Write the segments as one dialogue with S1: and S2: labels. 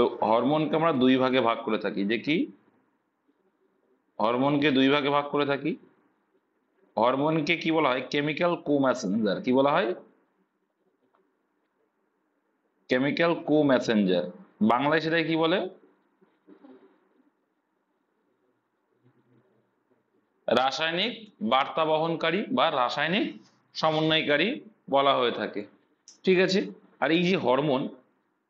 S1: তো হরমোনকে আমরা দুই ভাগে ভাগ করে থাকি, যে কি হরমোনকে দুই ভাগে ভাগ করে থাকি। হরমোনকে কি বলা হয়? কেমিক্যাল কো মেসেঞ্জার। কি বলা হয়? কেমিক্যাল কো মেসেঞ্জার। বাংলায় সেটাই কি বলে? রাসায়নিক বার্তা বহনকারী বা রাসায়নিক সমন্বয়কারী বলা হয়ে থাকে। ঠিক আছে। আর এই যে হরমোন,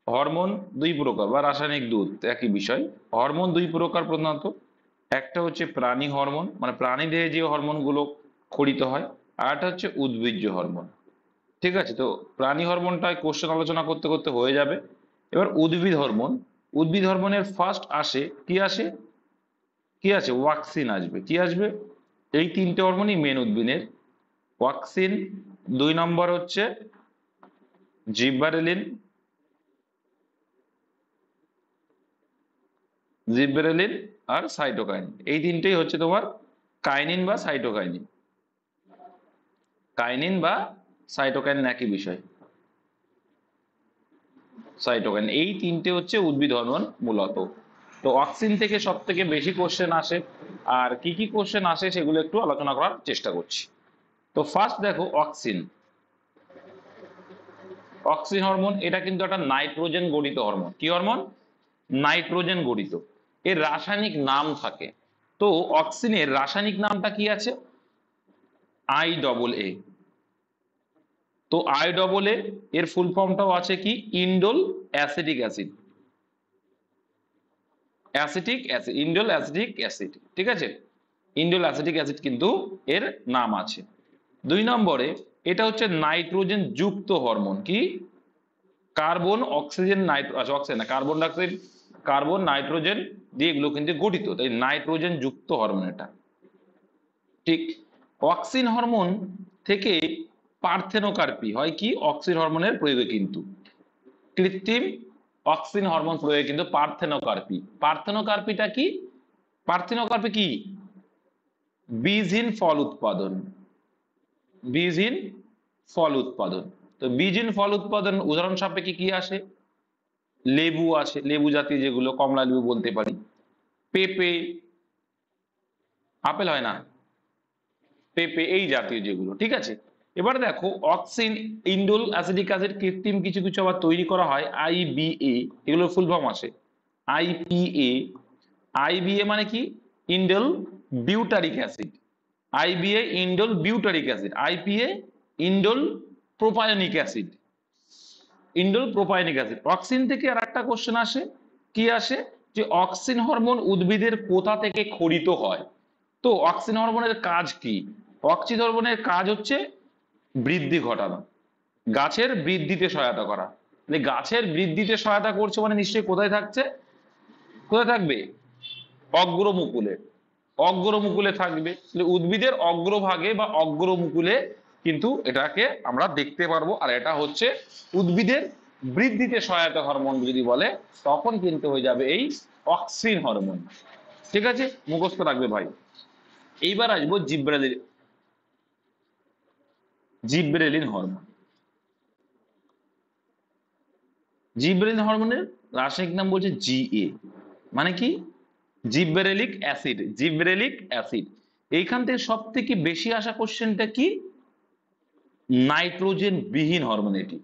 S1: হরমোন দুই প্রকার বা রাসায়নিক দুধ একই বিষয়। হরমোন দুই প্রকার প্রধানত। একটা হচ্ছে প্রাণী হরমোন, মানে প্রাণী দেহে যে হরমোনগুলো খরিত হয়, আর একটা হচ্ছে উদ্ভিজ্জ হরমোন। ঠিক আছে। তো প্রাণী হরমোনটায় কোশ্চেন আলোচনা করতে করতে হয়ে যাবে। এবার উদ্ভিদ হরমোন। উদ্ভিদ হরমোনের ফার্স্ট আসে কি? আসে কি? আছে ওয়াক্সিন আসবে। কি আসবে? এই তিনটে হরমোনই মেন উদ্ভিদের। ওয়াক্সিন, দুই নম্বর হচ্ছে জিব্বারেলিন, জিব্বারেলিন আর সাইটোকাইন। এই তিনটেই হচ্ছে তোমার কাইনিন বা সাইটোকাইনিন। কাইনিন বা সাইটোকাইনিন একই বিষয়। সাইটোকাইন, এই তিনটে হচ্ছে উদ্ভিদ হরমোন মূলত। তো অক্সিন থেকে সব থেকে বেশি কোশ্চেন আসে। আর কি কি কোশ্চেন আসে সেগুলো একটু আলোচনা করার চেষ্টা করছি। তো ফার্স্ট দেখো অক্সিন। অক্সিন হরমোন এটা কিন্তু একটা নাইট্রোজেন গঠিত হরমোন। কি হরমোন? নাইট্রোজেন গঠিত। এর রাসায়নিক নাম থাকে। তো অক্সিনের রাসায়নিক নামটা কি আছে? IA। তো IA এর ফুল ফর্মটাও আছে কি? Indole acetic acid. Acetic acid, indole acetic acid. ঠিক আছে। ইন্ডোল অ্যাসিটিক অ্যাসিড কিন্তু এর নাম আছে। দুই নম্বরে এটা হচ্ছে নাইট্রোজেন যুক্ত হরমোন। কি? কার্বন অক্সিজেন অক্সিজেন না, কার্বন ডাইঅক্সাইড, কার্বন নাইট্রোজেন দিয়ে এগুলো কিন্তু গঠিত, তাই নাইট্রোজেন যুক্ত হরমোন এটা। ঠিক। অক্সিন হরমোন থেকে পার্থেনোকার্পি হয়। কি? অক্সিন হরমোনের প্রয়োগে কিন্তু কৃত্রিম অক্সিন হরমোন প্রয়োগে কিন্তু পার্থেনোকার্পি। পার্থেনোকার্পিটা কি? পার্থেনোকার্পি কি? বীজহীন ফল উৎপাদন। বীজহীন ফল উৎপাদন। তো বীজহীন ফল উৎপাদন উদাহরণ সাপেক্ষে কি আসে? লেবু আসে, লেবু জাতীয় যেগুলো, কমলা লেবু বলতে পারি, পেঁপে, আপেল হয় না, পেঁপে, এই জাতীয় যেগুলো। ঠিক আছে। এবার দেখো অক্সিন, ইন্ডোল অ্যাসিটিক অ্যাসিড কৃত্রিম কিছু কিছু আবার তৈরি করা হয় IBA। এগুলোর ফুল ফর্ম আসে IPA। IBA মানে কি? Indole butyric acid. IBA indole butyric acid. IPA indole propionic acid. Indole propionic acid. Auxin থেকে আর একটা কোশ্চেন আসে। কি আসে? যে অক্সিন হরমোন উদ্ভিদের কোথা থেকে খরিত হয়। তো অক্সিন হরমোনের কাজ কি? অক্সিন হরমোনের কাজ হচ্ছে বৃদ্ধি ঘটানো, গাছের বৃদ্ধিতে সহায়তা করা। গাছের বৃদ্ধিতে সহায়তা করছে মানে নিশ্চয়ই কোথায় থাকছে? কোথায় থাকবে? অগ্রমুকুলে। অগ্রমুকুলে থাকবে। উদ্ভিদের অগ্রভাগে বা অগ্রমুকুলে কিন্তু এটাকে আমরা দেখতে পারবো। আর এটা হচ্ছে উদ্ভিদের বৃদ্ধিতে সহায়তা হরমোন যদি বলে, তখন কিন্তু হয়ে যাবে এই অক্সিন হরমোন। ঠিক আছে, মুখস্থ রাখবে ভাই। এইবার আসবো জিব্রেলিন। Gibberellin hormone. জিব্রেলিন হরমোনের রাসায়নিক নাম বলছে GA। মানে কি? Gibberellic acid. Gibberellic acid. এইখান থেকে সব থেকে বেশি আসা কোশ্চেনটা কি? নাইট্রোজেন বিহীন হরমোন এটি।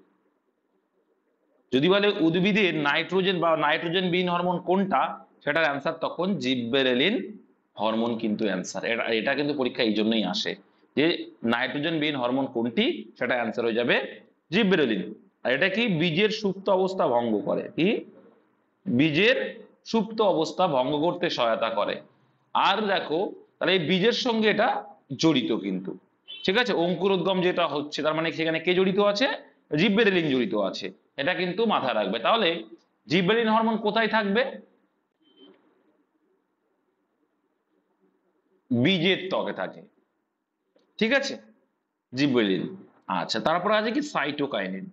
S1: যদি বলে উদ্ভিদের নাইট্রোজেন বা নাইট্রোজেন বিহীন হরমোন কোনটা, সেটার অ্যান্সার তখন জিব্রেলিন হরমোন কিন্তু অ্যান্সার। এটা কিন্তু পরীক্ষা এই জন্যই আসে যে নাইট্রোজেন বিহীন হরমোন কোনটি, সেটা অ্যান্সার হয়ে যাবে জিব্রেলিন। আর এটা কি? বীজের সুপ্ত অবস্থা ভঙ্গ করে। কি? বীজের সুপ্ত অবস্থা ভঙ্গ করতে সহায়তা করে। আর দেখো, তাহলে এই বীজের সঙ্গে এটা জড়িত কিন্তু। ঠিক আছে। অঙ্কুরোদ্গম যেটা হচ্ছে, তার মানে সেখানে কে জড়িত আছে? জিব্রেলিন জড়িত আছে। এটা কিন্তু মাথায় রাখবে। তাহলে জিব্রেলিন হরমোন কোথায় থাকবে? বীজের ত্বকে থাকে। ঠিক আছে, জিব্রেলিন। আচ্ছা, তারপর আছে কি? সাইটোকাইনিন।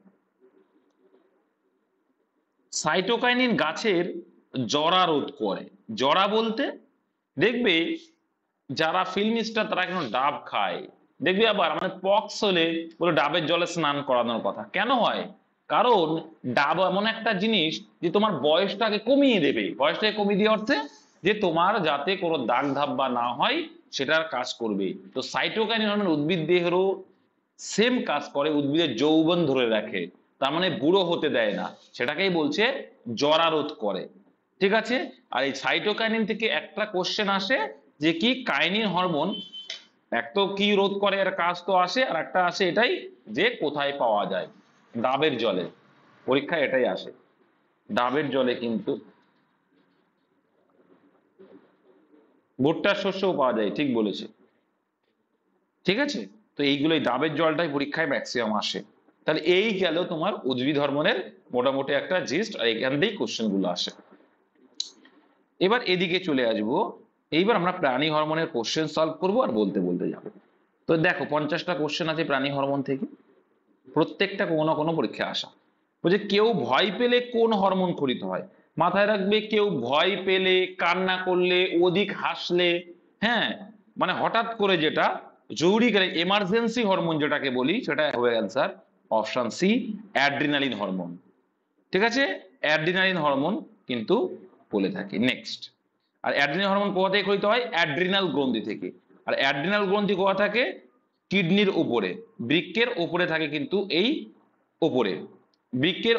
S1: সাইটোকাইনিন গাছের জরা রোধ করে। জরা বলতে, দেখবে যারা ফিল্ম স্টার তারা কিন্তু ডাব খায়। দেখবি আবার মানে পক্স হলে বলে ডাবের জলে স্নান করানোর কথা। কেন হয়? কারণ ডাব এমন একটা জিনিস যে তোমার বয়সটাকে কমিয়ে দেবে। বয়সটাকে কমিয়ে দেওয়ার অর্থে যে তোমার যাতে কোনো দাগ ধাব্বা না হয় সেটার কাজ করবে। তো সাইটোকাইনিন হরমোন উদ্ভিদ দেহেরও সেম কাজ করে, উদ্ভিদের যৌবন ধরে রাখে, তার মানে বুড়ো হতে দেয় না, সেটাকেই বলছে জরারোধ করে। ঠিক আছে। আর এই সাইটোকাইনিন থেকে একটা কোশ্চেন আসে যে কি কাইনিন হরমোন এক তো কি রোধ করে, এর কাজ তো আসে, আর একটা আসে এটাই যে কোথায় পাওয়া যায়, ডাবের জলে। পরীক্ষায় এটাই আসে, ডাবের জলে কিন্তু ভুট্টার শস্যও পাওয়া যায়, ঠিক বলেছে। ঠিক আছে। তো এইগুলোই ডাবের জলটাই পরীক্ষায় ম্যাক্সিমাম আসে। তাহলে এই গেল তোমার উদ্ভিদ হরমোনের মোটামুটি একটা জিস্ট, আর এখান দিয়েই কোশ্চেন গুলো আসে। এবার এদিকে চলে আসবো, এইবার আমরা প্রাণী হরমোনের কোশ্চেন সলভ করবো আর বলতে বলতে যাবো। তো দেখো 50টা কোশ্চেন আছে প্রাণী হরমোন থেকে, প্রত্যেকটা কোনো না কোনো পরীক্ষায় আসা। বলছে কেউ ভয় পেলে কোন হরমোন ক্ষরিত হয়। মাথায় রাখবে, কেউ ভয় পেলে, কান্না করলে, অধিক হাসলে, হ্যাঁ, মানে হঠাৎ করে যেটা জরুরিকালীন এমার্জেন্সি হরমোন যেটাকে বলি, সেটা হবে answer option C, adrenaline hormone. ঠিক আছে, অ্যাড্রিনালিন হরমোন কিন্তু বলে থাকি। নেক্সট, আর অ্যাড্রিনাল হরমোন কোথা থেকে ক্ষরিত হয়? অ্যাড্রিনাল গ্রন্থি থেকে। আর অ্যাড্রিনাল গ্রন্থি কোথা থাকে? কিডনির উপরে, বৃক্কের উপরে থাকে কিন্তু, এই উপরে বৃক্কের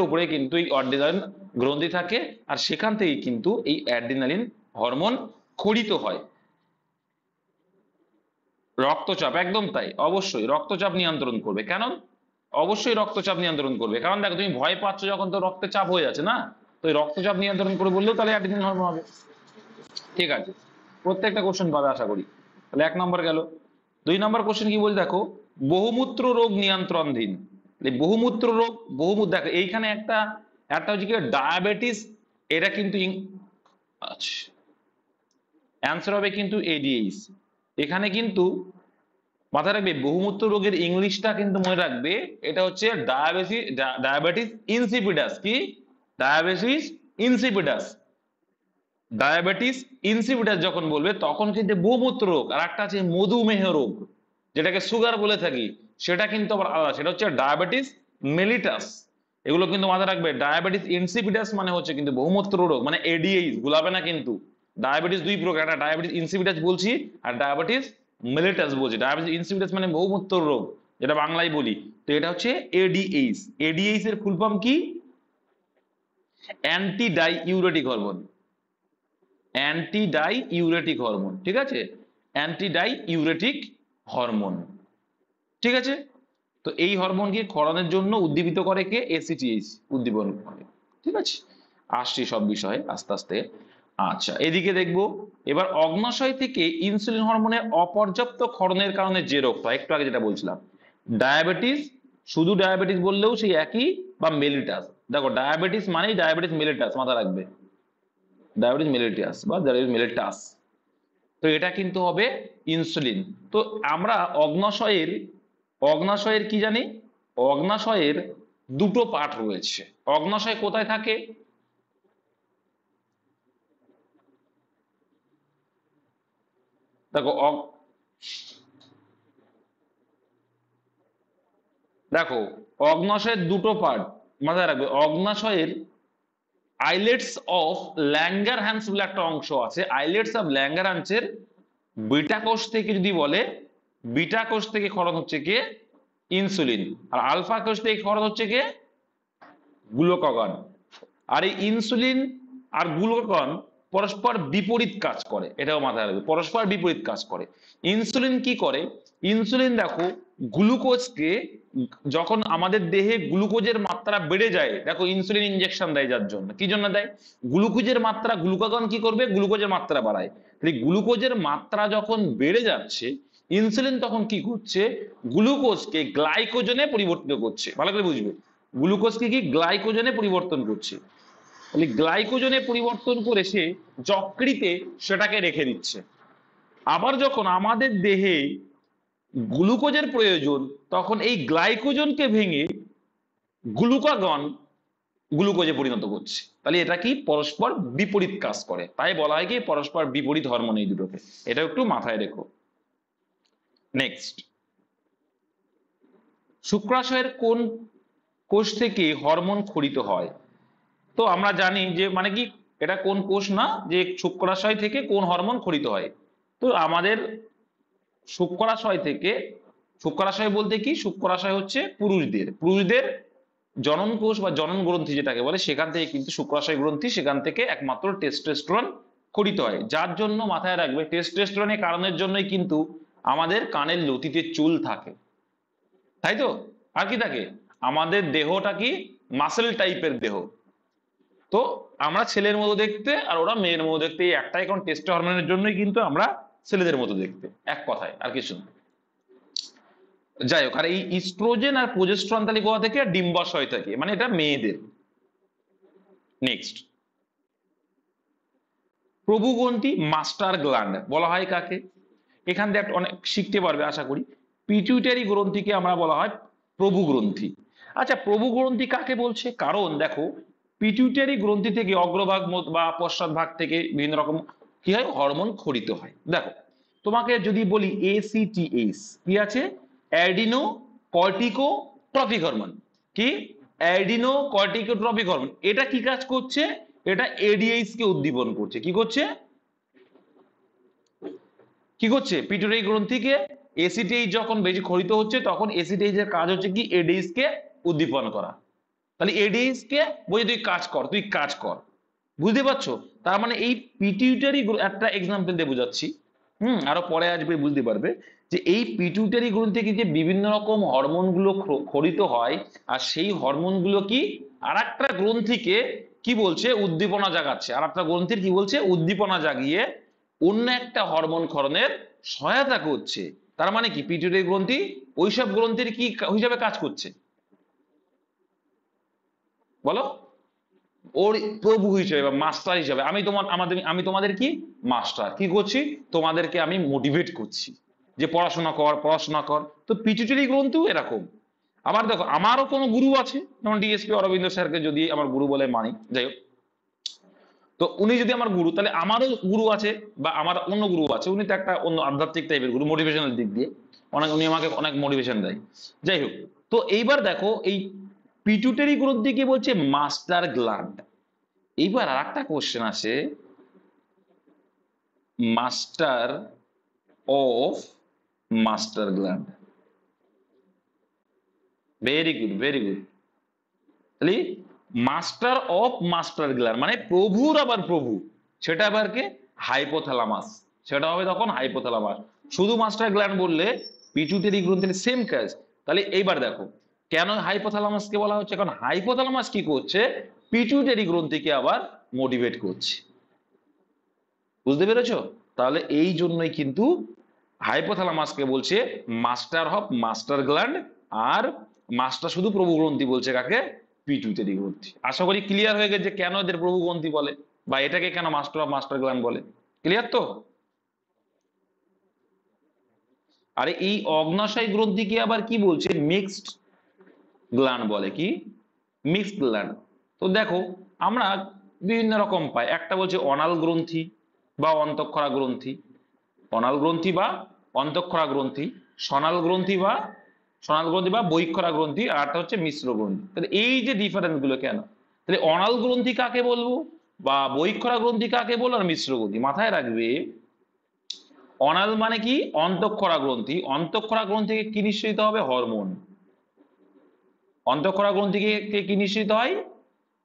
S1: উপরে কিন্তু এই অ্যাড্রিনালিন গ্রন্থি থাকে, আর সেখান থেকেই কিন্তু এই অ্যাড্রিনালিন হরমোন ক্ষরিত হয়। রক্তচাপ, একদম তাই, অবশ্যই রক্তচাপ নিয়ন্ত্রণ করবে। কেন? অবশ্যই রক্তচাপ নিয়ন্ত্রণ করবে, কারণ দেখো তুমি ভয় পাচ্ছ যখন, তো রক্তচাপ হয়ে যাচ্ছে না, তো এই রক্তচাপ নিয়ন্ত্রণ করে বললেও তাহলে অ্যাড্রিনালিন হরমোন হবে। ঠিক আছে, প্রত্যেকটা কোশ্চেন পাবে আশা করি। তাহলে 1 নম্বর গেল। 2 নম্বর কোশ্চেন কি বলছে দেখো, বহুমূত্র রোগ নিয়ন্ত্রণধীন। বহুমূত্র রোগ, দেখো এইখানে একটা একটা হচ্ছে কি ডায়াবেটিস, এটা কিন্তু আচ্ছা অ্যান্সার হবে কিন্তু এডিএইচ। এখানে কিন্তু মাথায় রাখবে বহুমূত্র রোগের ইংলিশটা কিন্তু মনে রাখবে, এটা হচ্ছে ডায়াবেটিস ইনসিপিডাস। কি? Diabetes insipidus. ডায়াবেটিস ইনসিপিডাস যখন বলবে তখন কিন্তু বহুমূত্র রোগ, আর একটা আছে মধুমেহ রোগ যেটাকে সুগার বলে থাকি, সেটা কিন্তু আবার আলাদা, সেটা হচ্ছে ডায়াবেটিস মেলিটাস। এগুলো কিন্তু মাথায় রাখবে। ডায়াবেটিস ইনসিপিডাস মানে হচ্ছে কিন্তু বহুমূত্র রোগ, মানে এডিএইচ, ভুলাবে না কিন্তু। ডায়াবেটিস দুই প্রকার, একটা ডায়াবেটিস ইনসিপিডাস বলছি, আর ডায়াবেটিস মেলিটাস বলছি। ডায়াবেটিস ইনসিপিডাস মানে বহুমূত্র রোগ, যেটা বাংলায় বলি, তো এটা হচ্ছে এডিএইচ। এডিএইচ এর ফুল ফর্ম কি? Anti die ইউরেটিক hormone. Anti die ইউরেটিক hormone, ঠিক আছে, অ্যান্টি ডাই ইউরেটিক হরমোন। ঠিক আছে। তো এই হরমোনকে ক্ষরণের জন্য উদ্দীপিত করে কে? এসিটিএইচ উদ্দীপন করে। ঠিক আছে, আসছি সব বিষয়ে আস্তে আস্তে। আচ্ছা, এদিকে দেখবো এবার অগ্নাশয় থেকে ইনসুলিন হরমোনের অপর্যাপ্ত ক্ষরণের কারণে যে রোগটা একটু আগে যেটা বলছিলাম, ডায়াবেটিস, শুধু ডায়াবেটিস বললেও সেই একই, বা মেলিটাস। দেখো ডায়াবেটিস মানেই ডায়াবেটিস মেলিটাস, মাথা রাখবে, ডায়াবেটিস মেলিটাস বা ডায়াবেটিস মেলিটাস। তো এটা কিন্তু হবে ইনসুলিন। তো আমরা অগ্নাশয়ের কি জানি? অগ্নাশয়ের দুটো পার্ট রয়েছে। অগ্নাশয় কোথায় থাকে? দেখো দেখো অগ্নাশয়ের দুটো পার্ট মাথায় রাখবে। অগ্নাশয়ের আইলেটস অফ ল্যাঙ্গারহ্যান্স বলে একটা অংশ আছে। আইলেটস অফ ল্যাঙ্গারহ্যান্সের বিটা কোষ থেকে যদি বলে, বিটা কোষ থেকে ক্ষরণ হচ্ছে কে? ইনসুলিন। আর আলফা কোষ থেকে ক্ষরণ হচ্ছে কে? গ্লুকাগন। আর এই ইনসুলিন আর গ্লুকাগন পরস্পর বিপরীত কাজ করে, এটাও মাথায় রাখবে, পরস্পর বিপরীত কাজ করে। ইনসুলিন কি করে? ইনসুলিন দেখো গ্লুকোজকে, যখন আমাদের দেহে গ্লুকোজের মাত্রা বেড়ে যায়, দেখো ইনসুলিন ইনজেকশন দেয়, যার জন্য কি জন্য দেয়? গ্লুকোজের মাত্রা, গ্লুকাগন কি করবে? গ্লুকোজের মাত্রা বাড়ায়। তাহলে গ্লুকোজের মাত্রা যখন বেড়ে যাচ্ছে, ইনসুলিন তখন কি করছে? গ্লুকোজকে গ্লাইকোজেনে পরিবর্তিত করছে। ভালো করে বুঝবে, গ্লুকোজকে কি গ্লাইকোজেনে পরিবর্তন করছে। তাহলে গ্লাইকোজেনে পরিবর্তন করে সে যকৃতে সেটাকে রেখে দিচ্ছে। আবার যখন আমাদের দেহে গ্লুকোজের প্রয়োজন, তখন এই গ্লাইকোজনকে ভেঙে গ্লুকাগন গ্লুকোজে পরিণত করছে। তাহলে এটা কি? পরস্পর বিপরীত কাজ করে, তাই বলা হয় কি পরস্পর বিপরীত হরমোন এই দুটোকে। এটা একটু মাথায় রেখো। নেক্সট, শুক্রাশয়ের কোন কোষ থেকে হরমোন ক্ষরিত হয়। তো আমরা জানি যে মানে কি এটা কোন কোষ না, যে শুক্রাশয় থেকে কোন হরমোন ক্ষরিত হয়। তো আমাদের শুক্রাশয় থেকে, শুক্রাশয় বলতে কি, শুক্রাশয় হচ্ছে পুরুষদের জনন কোষ বা জনন গ্রন্থি যেটাকে বলে, সেখান থেকে কিন্তু শুক্রাশয় গ্রন্থি, সেখান থেকে একমাত্র টেস্টোস্টেরন ক্ষরিত হয়। যার জন্য মাথায় রাখবে টেস্টোস্টেরনের কারণের জন্যই কিন্তু আমাদের কানের লতিতে চুল থাকে, তাই তো। আর কি থাকে, আমাদের দেহটা কি মাসেল টাইপের দেহ। তো আমরা ছেলের মতো দেখতে আর ওরা মেয়ের মতো দেখতে, এই একটাই কারণ, টেস্টো হরমোনের জন্যই কিন্তু আমরা ছেলেদের মতো দেখতে, এক কথায় আর কিছু না। যাই হোক, আর এই ইস্ট্রোজেন আর প্রোজেস্টেরন তাহলে কোথা থেকে, ডিম্বাশয় থেকে, মানে এটা মেয়েদের। নেক্সট, প্রভুগ্রন্থি মাস্টার গ্ল্যান্ড বলা হয় কাকে? এখান থেকে একটা অনেক শিখতে পারবে আশা করি। পিটুইটারি গ্রন্থিকে আমরা বলা হয় প্রভুগ্রন্থি। আচ্ছা, প্রভুগ্রন্থি কাকে বলছে? কারণ দেখো, পিটুইটারি গ্রন্থি থেকে অগ্রভাগ বা পশ্চাৎ ভাগ থেকে বিভিন্ন রকম কি হয়, হরমোন ক্ষরিত হয়। দেখো, তোমাকে যদি বলি ACTH কি আছে, অ্যাডিনো কর্টিকো ট্রফিক হরমোন। কি? Adeno cortico trophic hormone. এটা কি কাজ করছে? এটা ADH কে উদ্দীপন করছে। কি করছে? কি করছে? পিটুইটারি গ্রন্থিকে ACTH যখন বেশি ক্ষরিত হচ্ছে, তখন ACTH এর কাজ হচ্ছে কি, ADH কে উদ্দীপন করা। তাহলে ADH কে বলি তুই কাজ কর, তুই কাজ কর। বুঝতে পারছো? তার মানে এই পিটুইটারি, একটা এক্সাম্পল দিয়ে বোঝাচ্ছি, আরো পরে আসবে বুঝতে পারবে, যে এই পিটুইটারি গ্রন্থি থেকে যে বিভিন্ন রকম হরমোন গুলো ক্ষরিত হয়, আর সেই হরমোন গুলো কি আর একটা গ্রন্থিকে কি বলছে, উদ্দীপনা জাগাচ্ছে। আর একটা গ্রন্থির কি বলছে, উদ্দীপনা জাগিয়ে অন্য একটা হরমোন ক্ষরণের সহায়তা করছে। তার মানে কি, পিটুইটারি গ্রন্থি ওইসব গ্রন্থির কি হিসাবে কাজ করছে বলো? ওর প্রভু হিসেবে বা মাস্টার হিসেবে। আমি তোমাদের কি মাস্টার, কি করছি, তোমাদেরকে আমি মোটিভেট করছি যে পড়াশোনা কর, পড়াশোনা কর। তো পিটুইটারি গ্রন্থিও এরকম। আবার দেখো, আমারও কোনো গুরু আছে, যেমন ডিএসপি অরবিন্দ স্যারকে যদি আমার গুরু বলে মানি, যাই হোক, তো উনি যদি আমার গুরু, তাহলে আমারও গুরু আছে বা আমার অন্য গুরু আছে, উনি তো একটা অন্য আধ্যাত্মিক টাইপের গুরু, মোটিভেশনাল দিক দিয়ে উনি আমাকে অনেক মোটিভেশন দেয়। যাই হোক, তো এইবার দেখো, এই পিটুইটারি গ্রন্থিকে বলছে মাস্টার গ্ল্যান্ড। এইবার আর একটা কোশ্চেন আছে, master of master gland. Very good, very good. তাহলে মাস্টার অফ মাস্টার গ্ল্যান্ড মানে প্রভুর আবার প্রভু, সেটা আবার কে, হাইপোথ্যালামাস। সেটা হবে তখন হাইপোথ্যালামাস। শুধু মাস্টার গ্ল্যান্ড বললে পিটুইটারি গ্রন্থির সেম কাজ। তাহলে এইবার দেখো, কেন হাইপোথ্যালামাসকে বলা হচ্ছে, কারণ হাইপোথ্যালামাস কি করছে, পিটুইটারি গ্রন্থিকে আবার মোটিভেট করছে। বুঝতে পেরেছো? তাহলে এই জন্যই কিন্তু হাইপোথ্যালামাসকে বলছে মাস্টার অফ মাস্টার গ্ল্যান্ড, আর মাস্টার শুধু প্রভু গ্রন্থি বলছে কাকে, পিটুইটারি গ্রন্থি। আশা করি ক্লিয়ার হয়ে গেছে কেন এদের প্রভু গ্রন্থি বলে, বা এটাকে কেন মাস্টার অফ মাস্টার গ্ল্যান্ড বলে। ক্লিয়ার তো? আর এই অগ্নাশয় গ্রন্থিকে আবার কি বলছে, মিক্সড গ্ল্যান্ড বলে। কি? Mixed gland. তো দেখো, আমরা বিভিন্ন রকম পাই, একটা বলছে অনাল গ্রন্থি বা অন্তঃক্ষরা গ্রন্থি, অনাল গ্রন্থি বা অন্তঃক্ষরা গ্রন্থি, সনাল গ্রন্থি বা বহিঃক্ষরা গ্রন্থি, আর একটা হচ্ছে মিশ্র গ্রন্থি। তাহলে এই যে ডিফারেন্স গুলো কেন, তাহলে অনাল গ্রন্থি কাকে বলবো বা বহিঃক্ষরা গ্রন্থি কাকে বলবো আর মিশ্র গ্রন্থি, মাথায় রাখবে অনাল মানে কি, অন্তঃক্ষরা গ্রন্থি। অন্তঃক্ষরা গ্রন্থিকে কি নিঃসৃত হবে, হরমোন। অন্তঃক্ষরা গ্রন্থিকে কি নিঃসৃত হয়,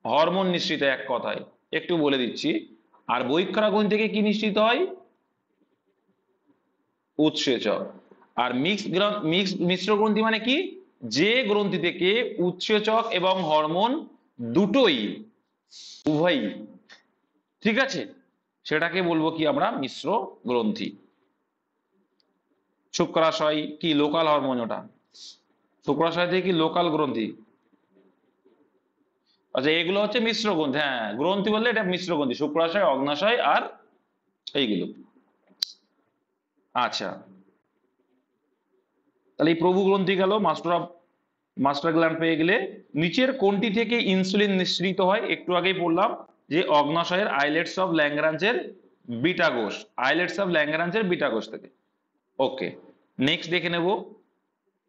S1: হরমোন নিঃসৃত, এক কথায় একটু বলে দিচ্ছি। আর বহিঃক্ষরা গ্রন্থি থেকে কি নিঃসৃত হয়, উৎসেচক। আর মিশ্র গ্রন্থি মানে কি, যে গ্রন্থি থেকে উৎসেচক এবং হরমোন দুটোই, উভয়ই, ঠিক আছে, সেটাকে বলবো কি আমরা, মিশ্র গ্রন্থি। শুক্রাশয় কি লোকাল হরমোন, ওটা শুক্রাশয় থেকে কি লোকাল গ্রন্থি। আচ্ছা, এগুলো হচ্ছে মিশ্র গ্রন্থি। হ্যাঁ, গ্রন্থি বললে এটা মিশ্র গ্রন্থি, শুক্রাশয়, অগ্নাশয় আর এইগুলো। আচ্ছা, তাহলে এই প্রভু গ্রন্থি গেল, মাস্টার গ্ল্যান্ড পেয়ে গেলে, নিচের কোনটি থেকে ইনসুলিন নিঃসৃত হয়, একটু আগেই বললাম যে অগ্নাশয়ের আইলেটস অফ ল্যাঙ্গরাঞ্জের বিটা কোষ, আইলেটস অফ ল্যাঙ্গরাঞ্জের বিটা কোষ থেকে। ওকে, নেক্সট দেখে নেব।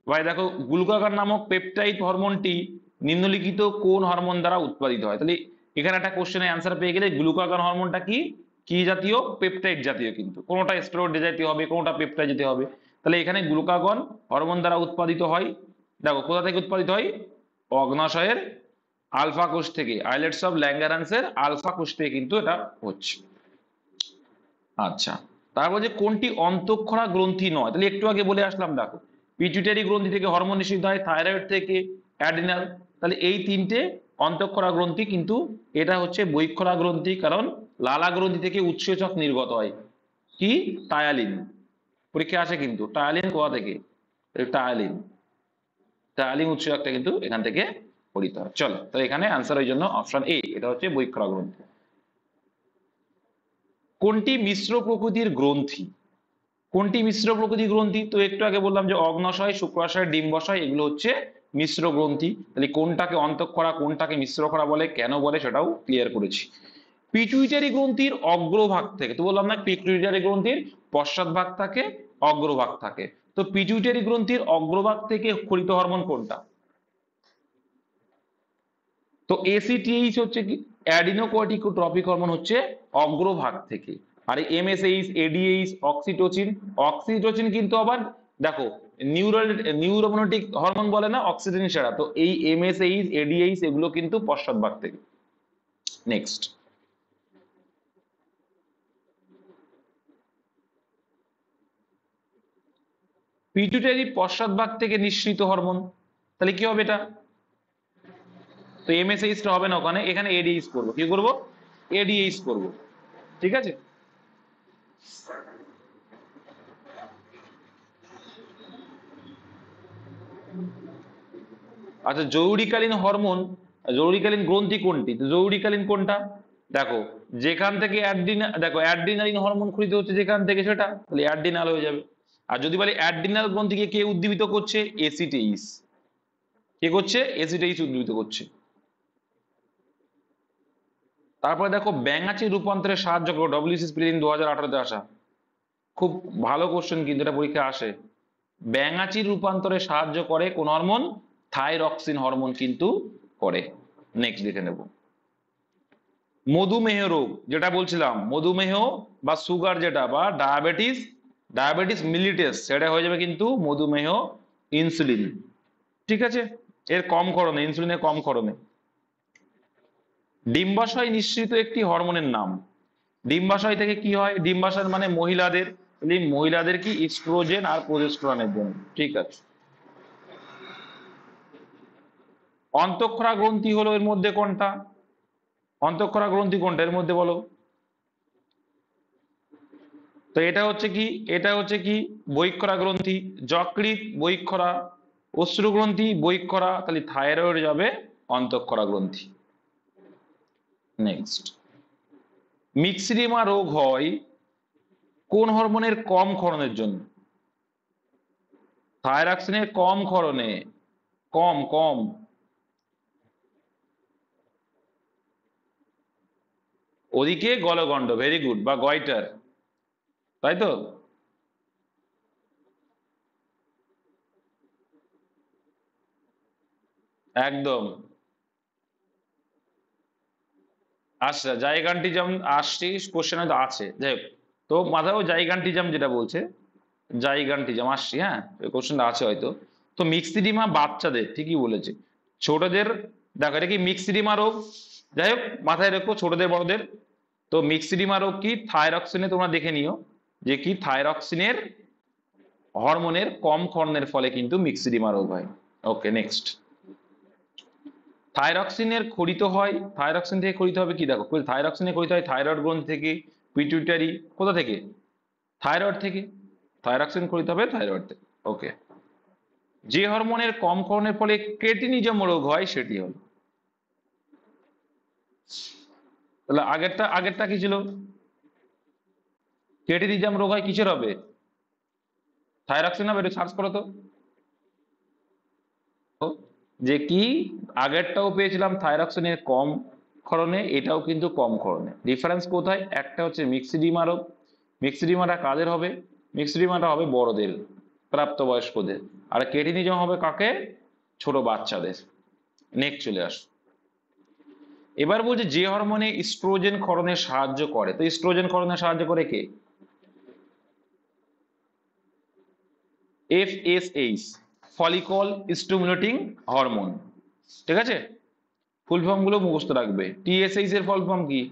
S1: ভাই দেখো, গ্লুকাগন নামক পেপটাইড হরমোনটি নিম্নলিখিত কোন হরমোন দ্বারা উৎপাদিত হয়? তাহলে এখানে একটা কোশ্চেনের অ্যান্সার পেয়ে গেলে গ্লুকাগন হরমোনটা কি কি জাতীয়? পেপটাইড জাতীয়, কিন্তু কোনোটা স্টেরয়েড জাতীয় হবে, কোনোটা পেপটাইড জাতীয় হবে। তাহলে এখানে গ্লুকাগন হরমোন দ্বারা উৎপাদিত হয়, দেখো কোথা থেকে উৎপাদিত হয়? অগ্নাশয়ের আলফা কোষ থেকে, আইলেটস অফ ল্যাঙ্গারহ্যান্সের আলফা কোষ থেকে কিন্তু এটা হচ্ছে। আচ্ছা, তারপর যে কোনটি অন্তঃক্ষরা গ্রন্থি নয়? তাহলে একটু আগে বলে আসলাম, দেখো পিটুইটারি গ্রন্থি থেকে হরমোন নিঃসৃত হয়, থাইরয়েড থেকে অ্যাড্রিনাল। তাহলে এই তিনটে অন্তঃক্ষরা গ্রন্থি, কিন্তু এটা হচ্ছে বহিঃক্ষরা গ্রন্থি, কারণ লালা গ্রন্থি থেকে উৎসেচক নির্গত হয়, কি? টায়ালিন। পরীক্ষা আসে কিন্তু টায়ালিন কোথা থেকে? টায়ালিন, টায়ালিন উৎসেচকটা কিন্তু এখান থেকে পড়িত হয়। চলো, তো এখানে আনসার ওই জন্য অপশন এ, এটা হচ্ছে বহিঃক্ষরা গ্রন্থি। কোনটি মিশ্র প্রকৃতির গ্রন্থি? কোনটি মিশ্র প্রকৃতির গ্রন্থি? তো একটু আগে বললাম যে অগ্নাশয়, শুক্রাশয়, ডিম্বাশয় এগুলো হচ্ছে মিশ্র গ্রন্থি। তাহলে কোনটাকে অন্তঃক্ষরা, কোনটাকে মিশ্র করা বলে, কেন বলে, সেটাও ক্লিয়ার করেছি। পিটুইটারি গ্রন্থির অগ্রভাগ থেকে, তো বললাম না পিটুইটারি গ্রন্থির পশ্চাৎভাগ থাকে, অগ্রভাগ থাকে। তো পিটুইটারি গ্রন্থির অগ্রভাগ থেকে ক্ষরিত হরমোন কোনটা? তো এসিটিএইচ হচ্ছে কি? অ্যাডিনোকর্টিকোট্রপিক হরমোন হচ্ছে অগ্রভাগ থেকে। আর এমএসএইচ, এডিএইচ, অক্সিটোসিন, অক্সিটোসিন কিন্তু আবার দেখো নিউরোমোনেটিক হরমোন বলে না অক্সিটোসিন ছাড়া, তো এই এমএসএইচ, এডিএইচ এগুলো কিন্তু পশ্চাৎভাগ থেকে। নেক্সট, পিটুইটারি পশ্চাৎভাগ থেকে নিঃসৃত হরমোন, তাহলে কি হবে এটা? তো এমএসএইচ টা হবে না ওখানে, এখানে এডিএইচ করবো। কি করবো? এডিএইচ করবো, ঠিক আছে। আচ্ছা, জরুরিকালীন হরমোন, জরুরিকালীন গ্রন্থি কোনটি? জরুরিকালীন কোনটা? দেখো যেখান থেকে দেখো অ্যাড্রিনালিন হরমোন ক্ষরিত হচ্ছে যেখান থেকে, সেটা তাহলে অ্যাড্রিনাল হয়ে যাবে। আর যদি বলে অ্যাড্রিনাল গ্রন্থিকে কে উদ্দীপিত করছে? এসিটেইস। কে করছে? এসিটেইস উদ্দীপিত করছে। তারপরে দেখো ব্যাঙাচি রূপান্তরে সাহায্য করো, ডব্লিউসি প্রিলিম 2018-তে আসা খুব ভালো কোশ্চেন, কিন্তু এটা পরীক্ষা আসে। ব্যাঙাচি রূপান্তরে সাহায্য করে কোন হরমোন? থাইরক্সিন হরমোন কিন্তু করে। নেক্সট দেখে নেব, মধুমেহ রোগ যেটা বলছিলাম, মধুমেহ বা সুগার যেটা, বা ডায়াবেটিস, ডায়াবেটিস মিলিটাস, সেটা হয়ে যাবে কিন্তু মধুমেহ ইনসুলিন, ঠিক আছে, এর কম ক্ষরণে, ইনসুলিনের কম ক্ষরণে। ডিম্বাশয় নিঃসৃত একটি হরমোনের নাম। ডিম্বাশয় থেকে কি হয়? ডিম্বাশয় মানে মহিলাদের, মহিলাদের কি ইস্ট্রোজেন আর প্রোজেস্টেরনের জন্য, ঠিক আছে। অন্তঃক্ষরা গ্রন্থি হলো এর মধ্যে কোনটা? অন্তঃক্ষরা গ্রন্থি কোনটা এর মধ্যে বলো? তো এটা হচ্ছে কি? এটা হচ্ছে কি? বহিঃক্ষরা গ্রন্থি। যকৃৎ বহিঃক্ষরা, অশ্রু গ্রন্থি বহিঃক্ষরা, তাহলে থাইরয়েড যাবে অন্তঃক্ষরা গ্রন্থি। নেক্সট, মিক্সিডিমা রোগ হয় কোন হরমোনের কম ক্ষরণের জন্য? থাইরক্সিনের কম ক্ষরণে, কম কম। ওদিকে গলগণ্ড, ভেরি গুড, বা গয়টার, তাই তো? একদম। আচ্ছা, জাইগান্টিজম আসছি কোশ্চেনে তো আছে, যাই হোক, তো মাথায় জাইগান্টিজম যেটা বলছে, জাইগান্টিজম আসছি, হ্যাঁ কোশ্চেনটা আছে হয়তো। তো মিক্সিডিমা বাচ্চাদের, ঠিকই বলেছে, ছোটদের, দেখো এটা কি মিক্সিডিমা রোগ, যাই হোক মাথায় রেখো ছোটদের বড়দের। তো মিক্সিডিমা রোগ কি? থাইরক্সিনে তোমরা দেখে নিও যে কি থাইরক্সিনের হরমোনের কম ক্ষরণের ফলে কিন্তু মিক্সিডিমা রোগ হয়। ওকে, নেক্সট, থাইরক্সিনের ক্ষরিত হয়, থাইরক্সিন থেকে ক্ষরিত হবে কি? দেখো থাইরক্সিনে ক্ষরিত হয় থাইরয়েড গ্রন্থি থেকে, পিটুইটারি, কোথা থেকে? থাইরয়েড থেকে। থাইরক্সিন ক্ষরিত হবে থাইরয়েড থেকে। ওকে, যে হরমোনের কম ক্ষরণের ফলে ক্রেটিনিজম রোগ হয় সেটি হল, তাহলে আগেরটা আগেরটা কি ছিল? ক্রেটিনিজম রোগ হয় কিসের হবে? থাইরক্সিন হবে, এটা সার্চ করো তো। যে কি আগেরটাও পেয়েছিলাম থাইরক্সিনের কম ক্ষরণে, এটাও কিন্তু কম ক্ষরণে। ডিফারেন্স কোথায়? একটা হচ্ছে মিক্সিডিমা রোগ, মিক্সিডিমাটা কাদের হবে? মিক্সিডিমাটা হবে বড়দের, প্রাপ্তবয়স্কদের। আর ক্রেটিনিজম হবে কাকে? ছোট বাচ্চাদের। নেক্সট চলে আস। এবার বলছে যে হরমোনে ইস্ট্রোজেন ক্ষরণে সাহায্য করে, তো ইস্ট্রোজেন ক্ষরণে সাহায্য করে কে? FSH, follicle stimulating hormone. ঠিক আছে, ফুল ফর্ম গুলো মুখস্থ রাখবে। TSH এর ফুল ফর্ম কি?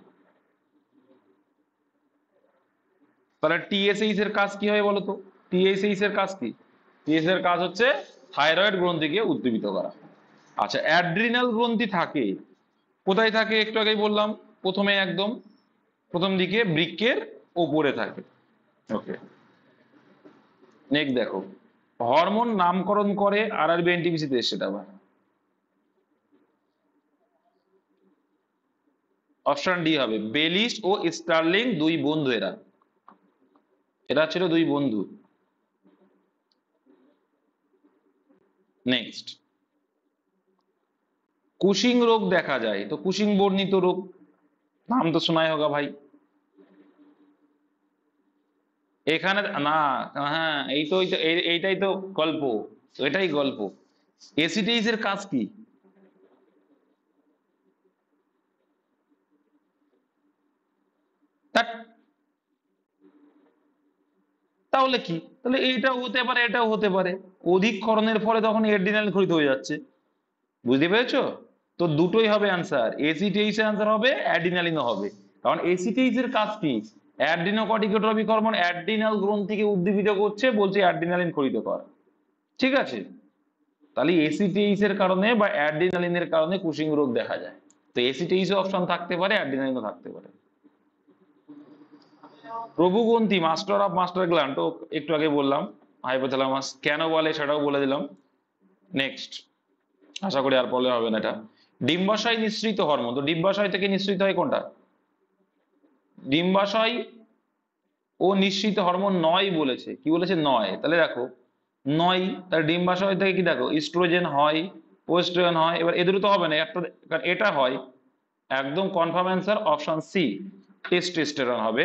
S1: তাহলে TSH এর কাজ কি হয় বলো তো? TSH এর কাজ কি? TSH এর কাজ হচ্ছে থাইরয়েড গ্রন্থিকে উদ্দীপিত করা। আচ্ছা, অ্যাড্রিনাল গ্রন্থি থাকে কোথায় থাকে? একটু আগেই বললাম, প্রথমে একদম প্রথম দিকে বৃক্কের ওপরে থাকে। ওকে, নেক্সট দেখো, হরমোন নামকরণ করে RRB NTPC তে, সেটা আবার অপশন ডি হবে। বেলিস ও স্টার্লিং দুই বন্ধু, এরা ছিল দুই বন্ধু। নেক্সট, কুশিং রোগ দেখা যায়, তো কুশিং বর্ণিত রোগ নাম তো শোনাই হোগা ভাই। এখানে না, হ্যাঁ এই তো এইটাই তো গল্প, এটাই গল্প। এসিটিএইচ এর কাজ কি? তাহলে কি, তাহলে এইটাও হতে পারে এটাও হতে পারে। অধিক ক্ষরণের ফলে তখন এড্রিনাল ক্ষরিত হয়ে যাচ্ছে, বুঝতে পেরেছো? তো দুটোই হবে অ্যান্সার, এসিটিএইচ এর অ্যান্সার হবে, অ্যাড্রিনালিনও হবে। কারণ এসিটিএইচ এর কাজ কি? অ্যাড্রিনোকর্টিকোট্রপিক হরমোন অ্যাড্রিনাল গ্রন্থিকে উদ্দীপিত করছে, বলছে অ্যাড্রিনালিন ক্ষরিত কর। ঠিক আছে, তাহলে এসিটিএইচ এর কারণে বা অ্যাড্রিনালিনের কারণে কুশিং রোগ দেখা যায়। তো এসিটিএইচ অপশন থাকতে পারে, অ্যাড্রিনালিনও থাকতে পারে। প্রভুগ্রন্থি মাস্টার অফ মাস্টার গ্ল্যান্ড, তো একটু আগে বললাম হাইপোথ্যালামাস, কেন বলে সেটাও বলে দিলাম। নেক্সট, আশা করি আর বলে হবে না এটা। ডিম্বাশয় নিঃসৃত হরমোন, তো ডিম্বাশয় থেকে নিঃসৃত হয় কোনটা? ডিম্বাশয় ও নিঃসৃত হরমোন নয় বলেছে, কি বলেছে? নয়। তাহলে দেখো নয়, তাহলে ডিম্বাশয় থেকে কি দেখো ইস্ট্রোজেন হয়, ওয়েস্ট্রোজেন হয়। এবার এদের তো হবে না একটা, কারণ এটা হয়। একদম confirm answer option C, testosterone হবে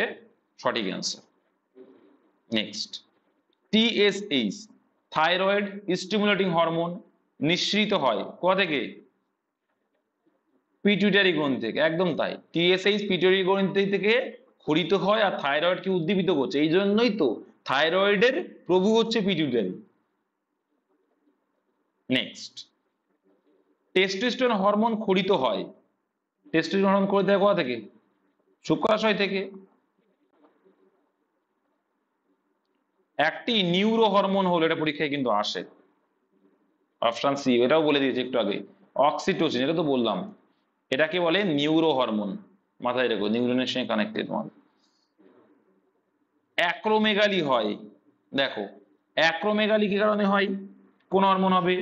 S1: সঠিক answer. Next, TSH thyroid stimulating hormone নিঃসৃত হয় কোথা থেকে? পিটুইটারি গ্রন্থি থেকে, একদম তাই। TSH পিটুইটারি গ্রন্থি থেকে ক্ষরিত হয় আর থাইরয়েডকে উদ্দীপিত করছে, এই জন্যই তো থাইরয়েডের প্রভু হচ্ছে পিটুইটারি। নেক্সট, টেস্টোস্টেরন হরমোন ক্ষরিত হয়, টেস্টোস্টেরন হরমোন ক্ষরিত হয় কোথা থেকে? শুক্রাশয় থেকে। একটি নিউরো হরমোন হলো, এটা পরীক্ষায় কিন্তু আসে, অপশন সি, এটাও বলে দিয়েছে একটু আগে, অক্সিটোসিন, এটা তো বললাম। এটাকে বলে নিউরো হরমোন, মাথায় রেখো, নিউরনের সঙ্গে কানেক্টেড মাল। অ্যাক্রোমেগালি হয়, দেখো অ্যাক্রোমেগালি কি কারণে হয়? কোন হরমোন হবে?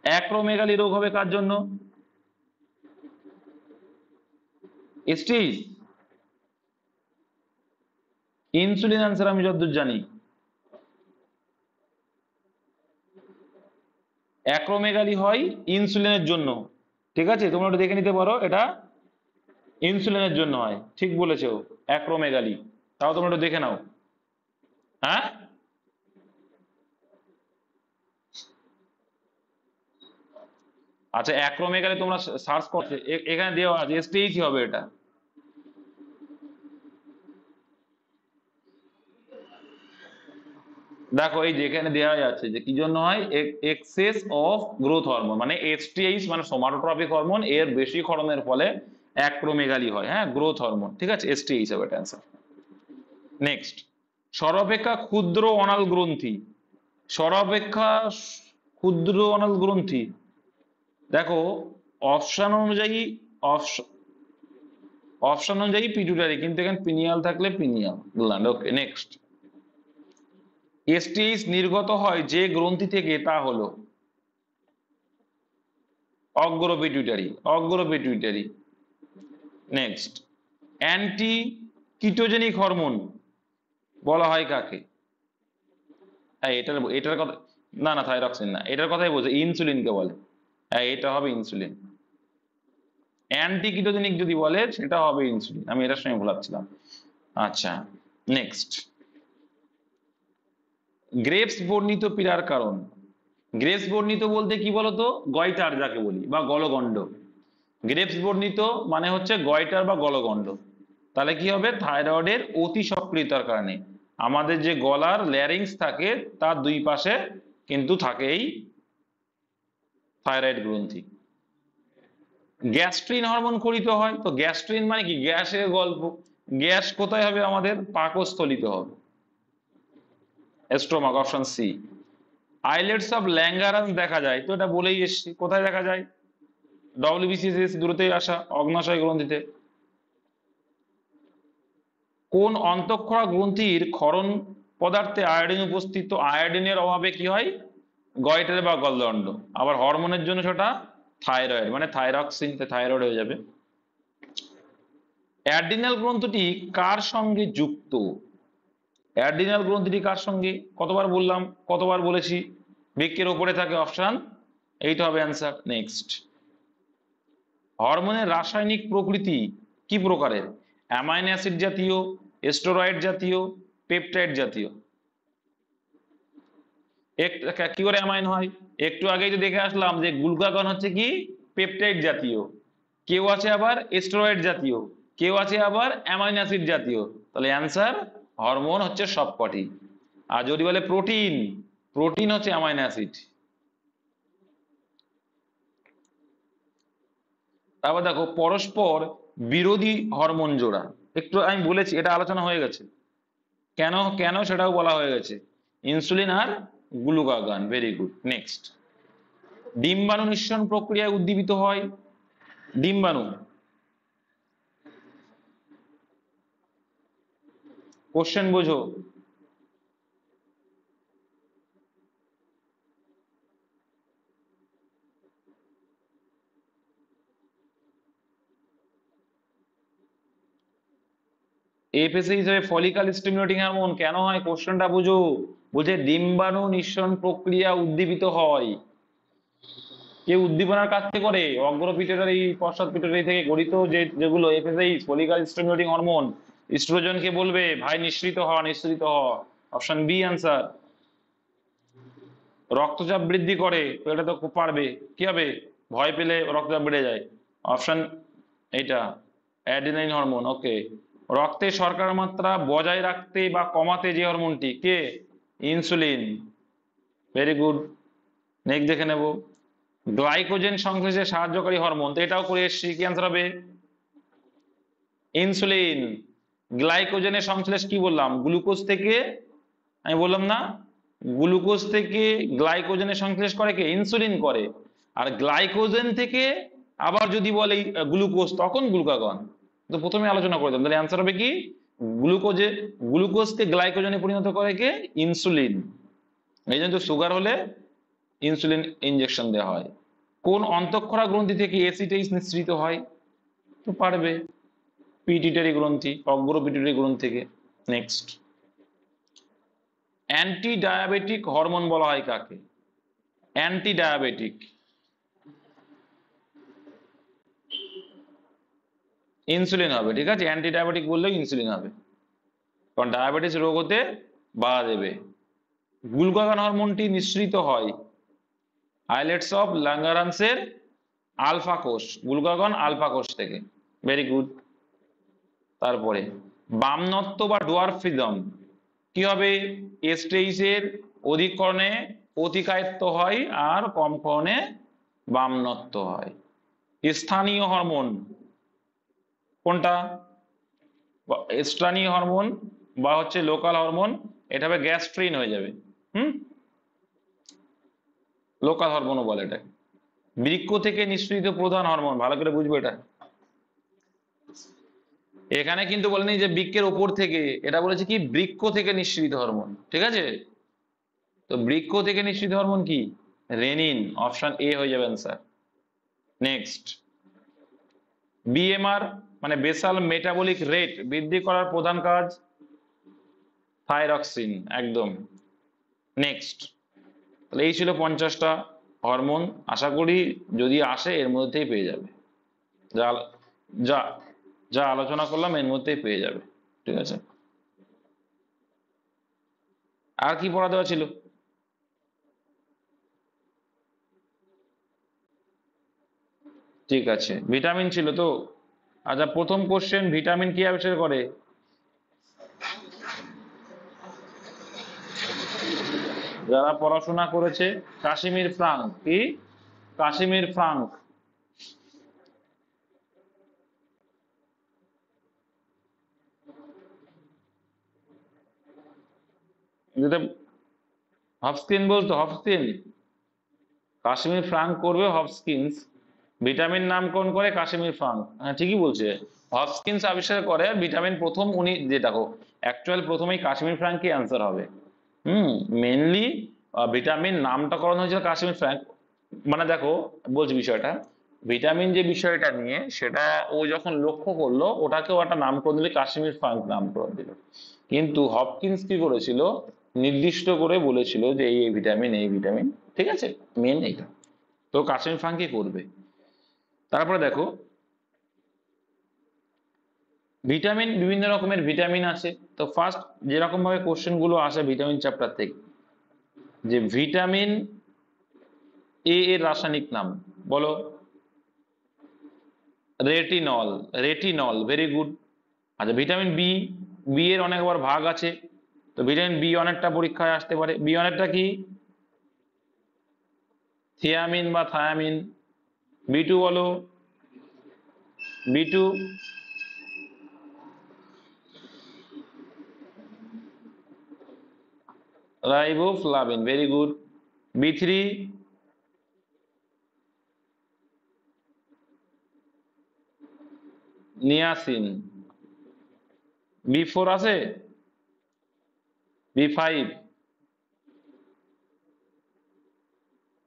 S1: অ্যাক্রোমেগালি রোগ হবে কার জন্য? স্টেজ ইনসুলিন আনসার আমি যতদূর জানি। অ্যাক্রোমেগালি হয় ইনসুলিনের জন্য, ঠিক আছে, তোমরা একটু দেখে নিতে পারো, এটা ইনসুলিনের জন্য হয়, ঠিক বলেছো অ্যাক্রোমেগালি। তাও তোমরা একটু দেখে নাও। হ্যাঁ, আচ্ছা অ্যাক্রোমেগালি তোমরা সার্চ করতে, এখানে দেওয়া আছে স্টেজ হবে এটা। দেখো এই যেখানে দেওয়া যাচ্ছে যে কি জন্য হয়, এক্সেস অফ গ্রোথ হরমোন, মানে এসটিএইচ মানে সোমাটোট্রপিক হরমোন, এর বেশি ক্ষরণের ফলে অ্যাক্রোমেগালি হয়। হ্যাঁ, গ্রোথ হরমোন, ঠিক আছে, এসটিএইচ হবে এটা অ্যান্সার। নেক্সট, সর্বাপেক্ষা ক্ষুদ্র অনাল গ্রন্থি, সর্বাপেক্ষা ক্ষুদ্র অনাল গ্রন্থি, দেখো অপশন অনুযায়ী, অপশন অনুযায়ী পিটুইটারি, কিন্তু এখানে পিনিয়াল থাকলে pineal gland. Okay, next, STH নির্গত হয় যে গ্রন্থি থেকে, তা হলো অগ্র পিটুইটারি, অগ্র pituitary. Next, anti ketogenic hormone বলা হয় কাকে? হ্যাঁ এটার এটার কথা, না না থাইরক্সিন না, এটার কথাই বলছে, ইনসুলিনকে বলে। হ্যাঁ এটা হবে ইনসুলিন। অ্যান্টি কিটোজেনিক যদি বলে সেটা হবে ইনসুলিন, আমি এটার সঙ্গে ভুলাচ্ছিলাম। আচ্ছা, নেক্সট, গ্রেপস বর্ণিত পীড়ার কারণ, গ্রেপস বর্ণিত বলতে কি বলতো, গয়টার যাকে বলি বা গলগণ্ড। গ্রেপস বর্ণিত মানে হচ্ছে গয়টার বা গলগণ্ড। তাহলে কি হবে, থাইরয়েডের অতি সক্রিয়তার কারণে আমাদের যে গলার ল্যারিংস থাকে তার দুই পাশে কিন্তু থাকে এই থাইরয়েড গ্রন্থি। গ্যাস্ট্রিন হরমোন খরিত হয়, তো গ্যাস্ট্রিন মানে কি, গ্যাসের গল্প। গ্যাস কোথায় হবে, আমাদের পাকস্থলিতে হবে, stomach, option C. Islets of Langerhans দেখা যায়, তো এটা বলেই এসছি, কোথায় দেখা যায়, ডব্লিউবিসিএস দ্রুতই আসা, অগ্নাশয় গ্রন্থিতে। কোন অন্তঃক্ষরা গ্রন্থির ক্ষরণ পদার্থে আয়োডিন উপস্থিত, আয়োডিনের অভাবে কি হয়, গয়টার বা গলদণ্ড। আবার হরমোনের জন্য সেটা থাইরয়েড, মানে থাইরক্সিন, থাইরয়েড হয়ে যাবে। অ্যাড্রিনাল গ্রন্থটি কার সঙ্গে যুক্ত, অ্যাড্রিনাল গ্রন্থিটি কার সঙ্গে, কতবার বললাম, কতবার বলেছি, বৃক্কের ওপরে থাকে, অপশন এইটা হবে অ্যান্সার। নেক্সট, হরমোনের রাসায়নিক প্রকৃতি কি প্রকারের, অ্যামাইনো অ্যাসিড জাতীয়, স্টেরয়েড জাতীয়, পেপটাইড জাতীয়। কি করে অ্যামাইন হয়, একটু আগেই তো দেখে আসলাম যে গ্লুকাগন হচ্ছে কি পেপটাইড জাতীয়, কেউ আছে আবার স্টেরয়েড জাতীয়, কেউ আছে আবার অ্যামাইনো অ্যাসিড জাতীয়। তাহলে অ্যান্সার হরমোন হচ্ছে সবকটি। আর যদি বলে প্রোটিন, প্রোটিন হচ্ছে অ্যামাইনো অ্যাসিড। তারপর দেখো পরস্পর বিরোধী হরমোন জোড়া, একটু আমি বলেছি, এটা আলোচনা হয়ে গেছে, কেন কেন সেটাও বলা হয়ে গেছে, ইনসুলিন আর গ্লুকাগন। Very good. নেক্সট, ডিম্বাণু নিঃসরণ প্রক্রিয়ায় উদ্দীপিত হয়, ডিম্বাণু, কোশ্চেন বোঝো, এফএসএ হিসেবে ফলিকাল স্টিমুলেটিং হরমোন কেন হয়, কোশ্চেনটা বুঝো। বলছে ডিম্বাণু নিঃসরণ প্রক্রিয়া উদ্দীপিত হয়, কে উদ্দীপনার কাজ থেকে করে, অগ্র পিটুইটারি পশ্চাৎ পিটুইটারি থেকে গঠিত যে যেগুলো এফএসএই ফলিকাল স্টিমুলেটিং হরমোন, ইস্ট্রোজনকে বলবে ভাই নিঃসৃত হ, নিঃসৃত হ, অপশন বি অ্যান্সার। রক্তচাপ বৃদ্ধি করে, তো এটা তো খুব পারবে, কি হবে, ভয় পেলে রক্তচাপ বেড়ে যায়, অপশন এইটা অ্যাড্রিনালিন হরমোন। ওকে, রক্তে শর্করার মাত্রা বজায় রাখতে বা কমাতে যে হরমোনটি, কে, ইনসুলিন। Very good. নেক্সট দেখে নেব, গ্লাইকোজেন সংশ্লেষে সাহায্যকারী হরমোন, তো এটাও করে এসছি, কি অ্যান্সার হবে, ইনসুলিন। গ্লাইকোজেনের সংশ্লেষ কি বললাম, গ্লুকোজ থেকে, আমি বললাম না, গ্লুকোজ থেকে গ্লাইকোজেনের সংশ্লেষ করে কে, ইনসুলিন করে। আর গ্লাইকোজেন থেকে আবার যদি বলে গ্লুকোজ, তখন গ্লুকাগন। তো প্রথমে আলোচনা করে দিলাম, তাহলে অ্যান্সার হবে কি, গ্লুকোজে, গ্লুকোজকে গ্লাইকোজেনে পরিণত করে কে, ইনসুলিন। এই জন্য সুগার হলে ইনসুলিন ইনজেকশন দেওয়া হয়। কোন অন্তঃক্ষরা গ্রন্থি থেকে এসিটেজ নিঃসৃত হয়, তো পারবে, পিটিটারি গ্রন্থি, অগ্র পিটুইটারি গ্রন্থি থেকে। নেক্সট, অ্যান্টি ডায়াবেটিক হরমোন বলা হয় কাকে, অ্যান্টি ডায়াবেটিক, ইনসুলিন হবে, ঠিক আছে, অ্যান্টি ডায়াবেটিক বললেও ইনসুলিন হবে, কারণ ডায়াবেটিস রোগ হতে বাধা দেবে। গ্লুকাগন হরমোনটি নিঃসৃত হয় আইলেটস অফ ল্যাঙ্গারান্সের আলফা কোষ, গ্লুকাগন আলফা কোষ থেকে। Very good. তারপরে বামনত্ব বা ডোয়ার্ফিজম কি হবে, এস্টেইসের অধিকরণে অতিকায়ত্ব হয় আর কমকরণে বামনত্ব হয়। স্থানীয় হরমোন কোনটা, স্থানীয় হরমোন বা হচ্ছে লোকাল হরমোন, এটা হবে গ্যাস্ট্রিন হয়ে যাবে। লোকাল হরমোনও বলে এটা। বৃক্ক থেকে নিঃসৃত প্রধান হরমোন, ভালো করে বুঝবো এটা, এখানে কিন্তু বলেনি যে বৃক্কের উপর থেকে, এটা বলেছে কি বৃক্ক থেকে নিঃসৃত হরমোন, ঠিক আছে। তো বৃক্ক থেকে নিঃসৃত হরমোন কি, রেনিন, অপশন এ হয়ে যাবে অ্যান্সার। নেক্সট, বিএমআর মানে বেসাল মেটাবলিক রেট বৃদ্ধি করার প্রধান কাজ, থাইরক্সিন, একদম। নেক্সট, তাহলে এই ছিল 50টা হরমোন, আশা করি যদি আসে এর মধ্যেই পেয়ে যাবে, যা যা যা আলোচনা করলাম এর মধ্যেই পেয়ে যাবে, ঠিক আছে। আর কি পড়া দেওয়া ছিল, ঠিক আছে, ভিটামিন ছিল তো। আচ্ছা, প্রথম কোশ্চেন, ভিটামিন কি আবিষ্কার করে? যারা পড়াশোনা করেছে, কাশ্মীর ফ্রাঙ্ক। কি? কাশ্মীর ফ্রাঙ্ক। যেটা হপকিন বলতো, হপকিন। কাশ্মীর ফ্রাঙ্ক করবে হপকিন্স। ভিটামিন নামকরণ করে কাশ্মীর ফ্রাঙ্ক। হ্যাঁ, ঠিকই বলছে। হপকিন্স আবিষ্কার করে ভিটামিন প্রথম উনি, যে দেখো অ্যাকচুয়াল প্রথমেই কাশ্মীর ফ্রাঙ্কই অ্যান্সার হবে। মেনলি ভিটামিন নামটা করানো হয়েছিল কাশ্মীর ফ্রাঙ্ক। মানে দেখো, বলছি বিষয়টা, ভিটামিন যে বিষয়টা নিয়ে সেটা ও যখন লক্ষ্য করলো, ওটাকেও একটা নামকরণ দিল, কাশ্মীর ফ্রাঙ্ক নামকরণ দিল। কিন্তু হপকিন্স কি করেছিল, নির্দিষ্ট করে বলেছিল যে এই ভিটামিন, এই ভিটামিন। ঠিক আছে, মেন এইটা। তো কাশ্মীর ফ্রাঙ্কই করবে। তারপরে দেখো, ভিটামিন, বিভিন্ন রকমের ভিটামিন আছে। তো ফার্স্ট যেরকম ভাবে কোশ্চেন গুলো আসে ভিটামিন চ্যাপ্টার থেকে, যে ভিটামিন এ এর রাসায়নিক নাম বলো। রেটিনল। Retinol, very good. আচ্ছা, ভিটামিন বি। বি এর অনেকবার ভাগ আছে। তো ভিটামিন বি অনেকটা পরীক্ষায় আসতে পারে। বি অনেকটা কি? থিয়ামিন বা থায়ামিন। বি টু বলো। B two. Riboflavin, very good. B three. Niacin. B four আছে। B five.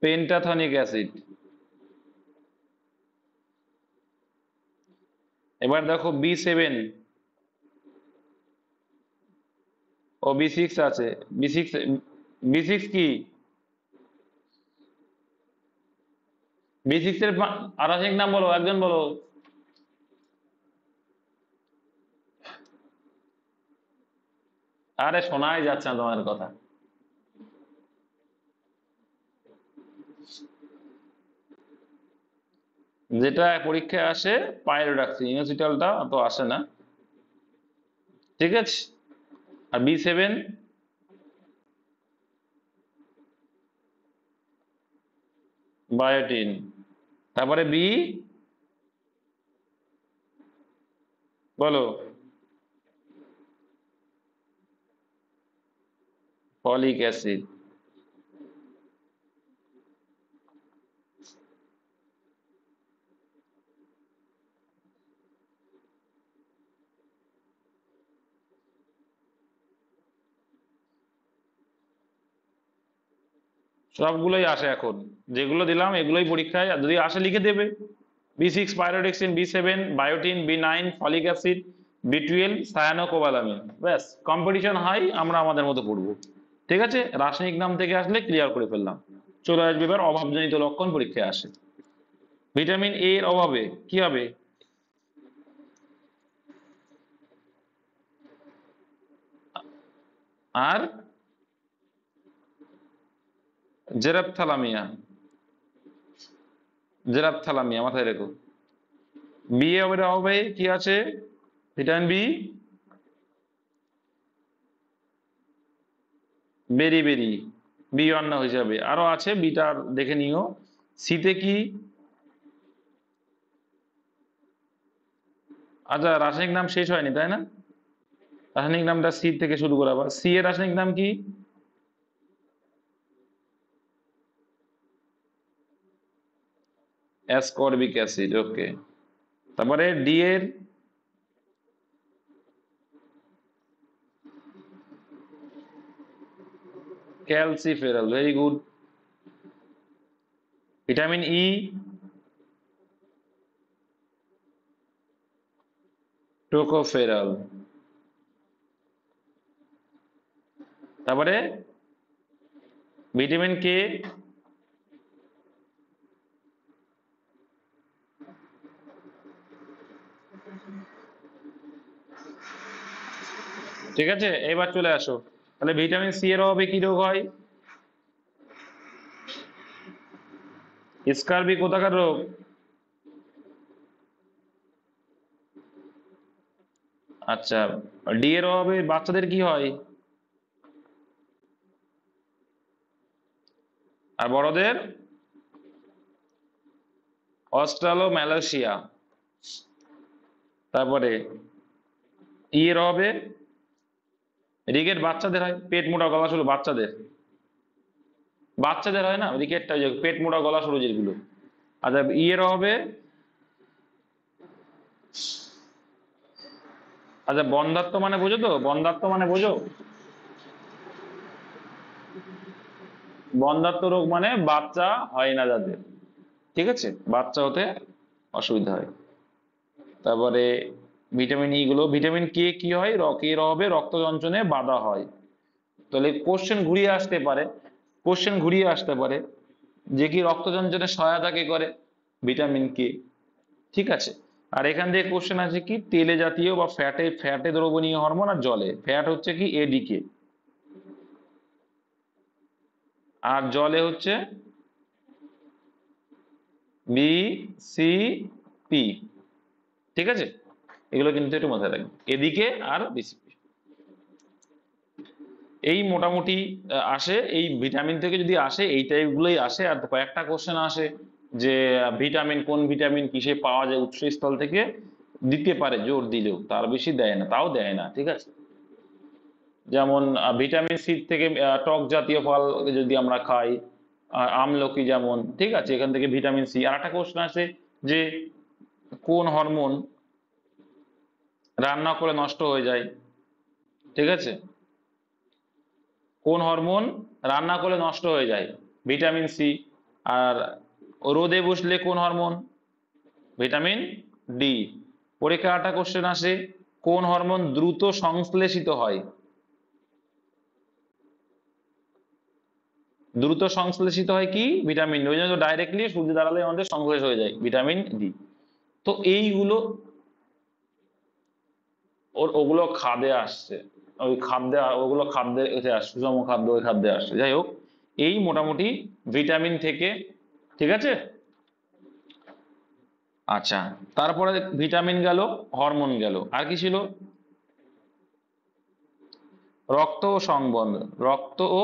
S1: Pantothenic acid. এবার দেখো বি সেভেন। ও বি সিক্স আছে। B six. বি সিক্স কি? বি সিক্স এর রাসায়নিক নাম বলো, একজন বলো। আরে শোনাই যাচ্ছে না তোমার কথা। যেটা পরীক্ষায় আসে পাইরোডাক্সিন, ইনোসিটলটা তো আসে না। ঠিক আছে। আর বি সেভেন? বায়োটিন। তারপরে বি, বলো। Folic acid. সবগুলোই আসে এখন। যেগুলো দিলাম এগুলোই পরীক্ষায় যদি আসে লিখে দেবে। B six pyridoxine, B seven biotin, B nine folic acid, B twelve cyanocobalamin. ব্যাস, কম্পিটিশন হাই, আমরা আমাদের মতো পড়বো। ঠিক আছে, রাসায়নিক নাম থেকে আসলে ক্লিয়ার করে ফেললাম। চলে আসবে এবার অভাবজনিত লক্ষণ পরীক্ষায় আসে। ভিটামিন এ এর অভাবে কি হবে? আর জেরাপথ্যালামিয়া। জেরাপথ্যালামিয়া মাথায় রেখো। বি এর অভাবে কি আছে? Vitamin B. Beriberi. B one না হিসাবে আরো আছে, বিটা দেখে নিও। সিতে কি? আচ্ছা, রাসায়নিক নাম শেষ হয়নি তাই না? রাসায়নিক নামটা সি থেকে শুরু করা, আবার সি এর রাসায়নিক নাম কি? অ্যাসকর্বিক অ্যাসিড, ওকে। তারপরে ডি এর? Calciferol, very good. Vitamin E? Tocopherol. তারপরে ভিটামিন কে? ঠিক আছে, এবার চলে আসো। তাহলে ভিটামিন সি এর অভাবে কি রোগ হয়? স্কারবি কোথাকার রোগ? আচ্ছা, ডি এর অভাবে বাচ্চাদের কি হয়, আর বড়দের অস্ট্রালোম্যালাসিয়া। তারপরে ই এর অভাবে রিকেট বাচ্চাদের হয়, পেট মোটা গলা সরু বাচ্চাদের, বাচ্চাদের হয় না রিকেটটা, পেট মোটা গলা সরু যেগুলো। আচ্ছা, ই এর অভাবে, আচ্ছা বন্ধ্যাত্ব মানে বোঝো তো, বন্ধ্যাত্ব মানে বোঝো, বন্ধ্যাত্ব রোগ মানে বাচ্চা হয় না যাদের, ঠিক আছে, বাচ্চা হতে অসুবিধা হয়। তারপরে ভিটামিন ই গুলো, ভিটামিন কে কি হয়, এর অভাবে রক্ত সঞ্চালনে বাধা হয়। তাহলে কোশ্চেন ঘুরিয়ে আসতে পারে, কোশ্চেন ঘুরিয়ে আসতে পারে যে কি রক্ত সঞ্চালনে সহায়তা কে করে, ভিটামিন কে, ঠিক আছে। আর এখান থেকে কোশ্চেন আছে কি তেলে জাতীয় বা ফ্যাটে ফ্যাটে দ্রবণীয় হরমোন আর জলে, ফ্যাট হচ্ছে কি এডিকে, আর জলে হচ্ছে বি সি পি, ঠিক আছে, এগুলো কিন্তু একটু মাথায় রাখবে, এদিকে আর বিসিপি। এই মোটামুটি আসে, এই ভিটামিন থেকে যদি আসে এই টাইপগুলোই আসে। আর কয়েকটা কোশ্চেন আসে যে ভিটামিন কোন ভিটামিন কিসে পাওয়া যায় উৎসস্থল থেকে, দিতে পারে জোর দিলেও, তার বেশি দেয় না, তাও দেয় না, ঠিক আছে। যেমন ভিটামিন সি থেকে টক জাতীয় ফল যদি আমরা খাই, আমলকি যেমন, ঠিক আছে, এখান থেকে ভিটামিন সি। আর একটা কোশ্চেন আছে যে কোন হরমোন রান্না করে নষ্ট হয়ে যায়, ঠিক আছে, কোন হরমোন রান্না করলে নষ্ট হয়ে যায়, ভিটামিন সি। আর রোদে বসলে কোন হরমোন, ভিটামিন ডি। পরীক্ষা একটা কোশ্চেন আসে কোন হরমোন দ্রুত সংশ্লেষিত হয়, দ্রুত সংশ্লেষিত হয় কি, ভিটামিন ডি, ওই জন্য ডাইরেক্টলি সূর্য দাঁড়ালে আমাদের সংশ্লেষ হয়ে যায় ভিটামিন ডি। তো এইগুলো ওগুলো খাদ্যে আসছে, ওই খাদ্যে, ওগুলো খাদ্যে আসছে, সুষম খাদ্য ওই খাদ্যে আসছে, যাই হোক এই মোটামুটি ভিটামিন থেকে, ঠিক আছে। আচ্ছা, তারপরে ভিটামিন গেল, হরমোন গেল, আর কি ছিল, রক্ত ও সংবহন, রক্ত ও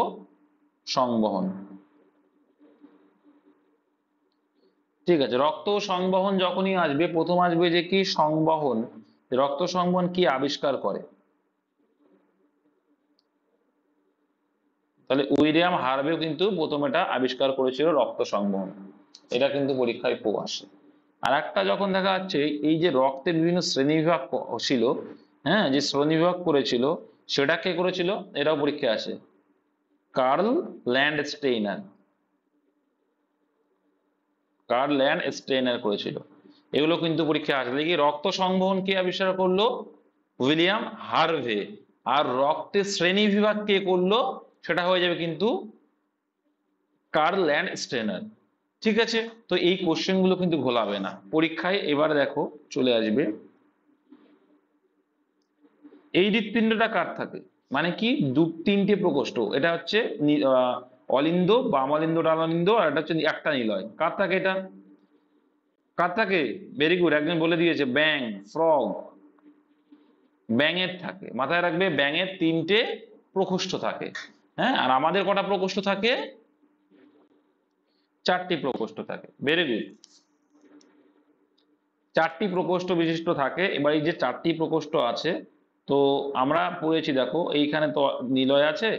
S1: সংবহন, ঠিক আছে। রক্ত ও সংবহন যখনই আসবে প্রথম আসবে যে কি সংবহন, রক্ত সংবহন কি আবিষ্কার করে, তাহলে উইলিয়াম হার্ভে কিন্তু প্রথম এটা আবিষ্কার করেছিল রক্ত সংবহন, এটা কিন্তু পরীক্ষায় আসে। আর একটা যখন দেখা যাচ্ছে এই যে রক্তের বিভিন্ন শ্রেণীবিভাগ ছিল, হ্যাঁ, যে শ্রেণীবিভাগ করেছিল সেটা কে করেছিল, এটাও পরীক্ষায় আসে, কার্ল ল্যান্ডস্টেইনার, কার্ল ল্যান্ডস্টেইনার করেছিল। এগুলো কিন্তু পরীক্ষায় আসে, কি রক্ত সংবহন কে আবিষ্কার করলো, উইলিয়াম হার্ভে। আর রক্তের শ্রেণী বিভাগ কে করলো, সেটা হয়ে যাবে কিন্তু কার্ল ল্যান্ডস্টেইনার, ঠিক আছে। তো এই কোশ্চেন গুলো কিন্তু ঘোলাবে না পরীক্ষায়। এবার দেখো চলে আসবে এই হৃৎপিণ্ডটা কার থাকে, মানে কি তিনটে প্রকোষ্ঠ, এটা হচ্ছে অলিন্দ, বাম অলিন্দ, ডান অলিন্দ, আর এটা হচ্ছে একটা নিলয়, কার থাকে এটা, কার থাকে, ভেরি গুড, একজন বলে দিয়েছে ব্যাং, ফ্রগ, ব্যাঙের থাকে, মাথায় রাখবে ব্যাঙের তিনটে প্রকোষ্ঠ থাকে, হ্যাঁ। আর আমাদের কটা প্রকোষ্ঠ থাকে, চারটি প্রকোষ্ঠ থাকে, ভেরি গুড, চারটি প্রকোষ্ঠ বিশিষ্ট থাকে। এবার এই যে চারটি প্রকোষ্ঠ আছে, তো আমরা পড়েছি দেখো এইখানে তো নিলয় আছে,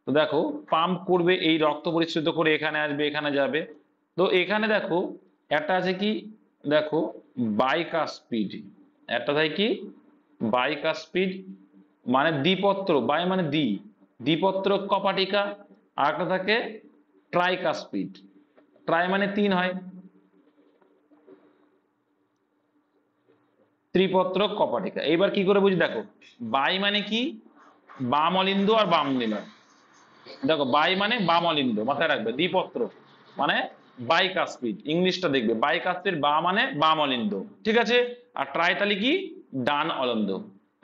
S1: তো দেখো পাম্প করবে এই রক্ত পরিশ্রুত করে এখানে আসবে, এখানে যাবে। তো এখানে দেখো একটা আছে কি, দেখো বাইকাস্পিড, একটা থাকে কি বাইকাস্পিড, মানে দ্বিপত্র, বাই মানে দ্বিপত্র কপাটিকা। আর একটা থাকে ট্রাইকাস্পিড, ট্রাই মানে তিন হয়, ত্রিপত্র কপাটিকা। এবার কি করে বুঝি, দেখো বাই মানে কি, বাম অলিন্দ আর বাম নিলয়, দেখো বাই মানে বাম অলিন্দ, মাথায় রাখবে, দ্বিপত্র মানে বাইকাস্পিড, ইংলিশটা দেখবে বাইকাস্পিড, বা মানে বাম অলিন্দ, ঠিক আছে। আর ট্রাই তাহলে কি, ডান অলিন্দ।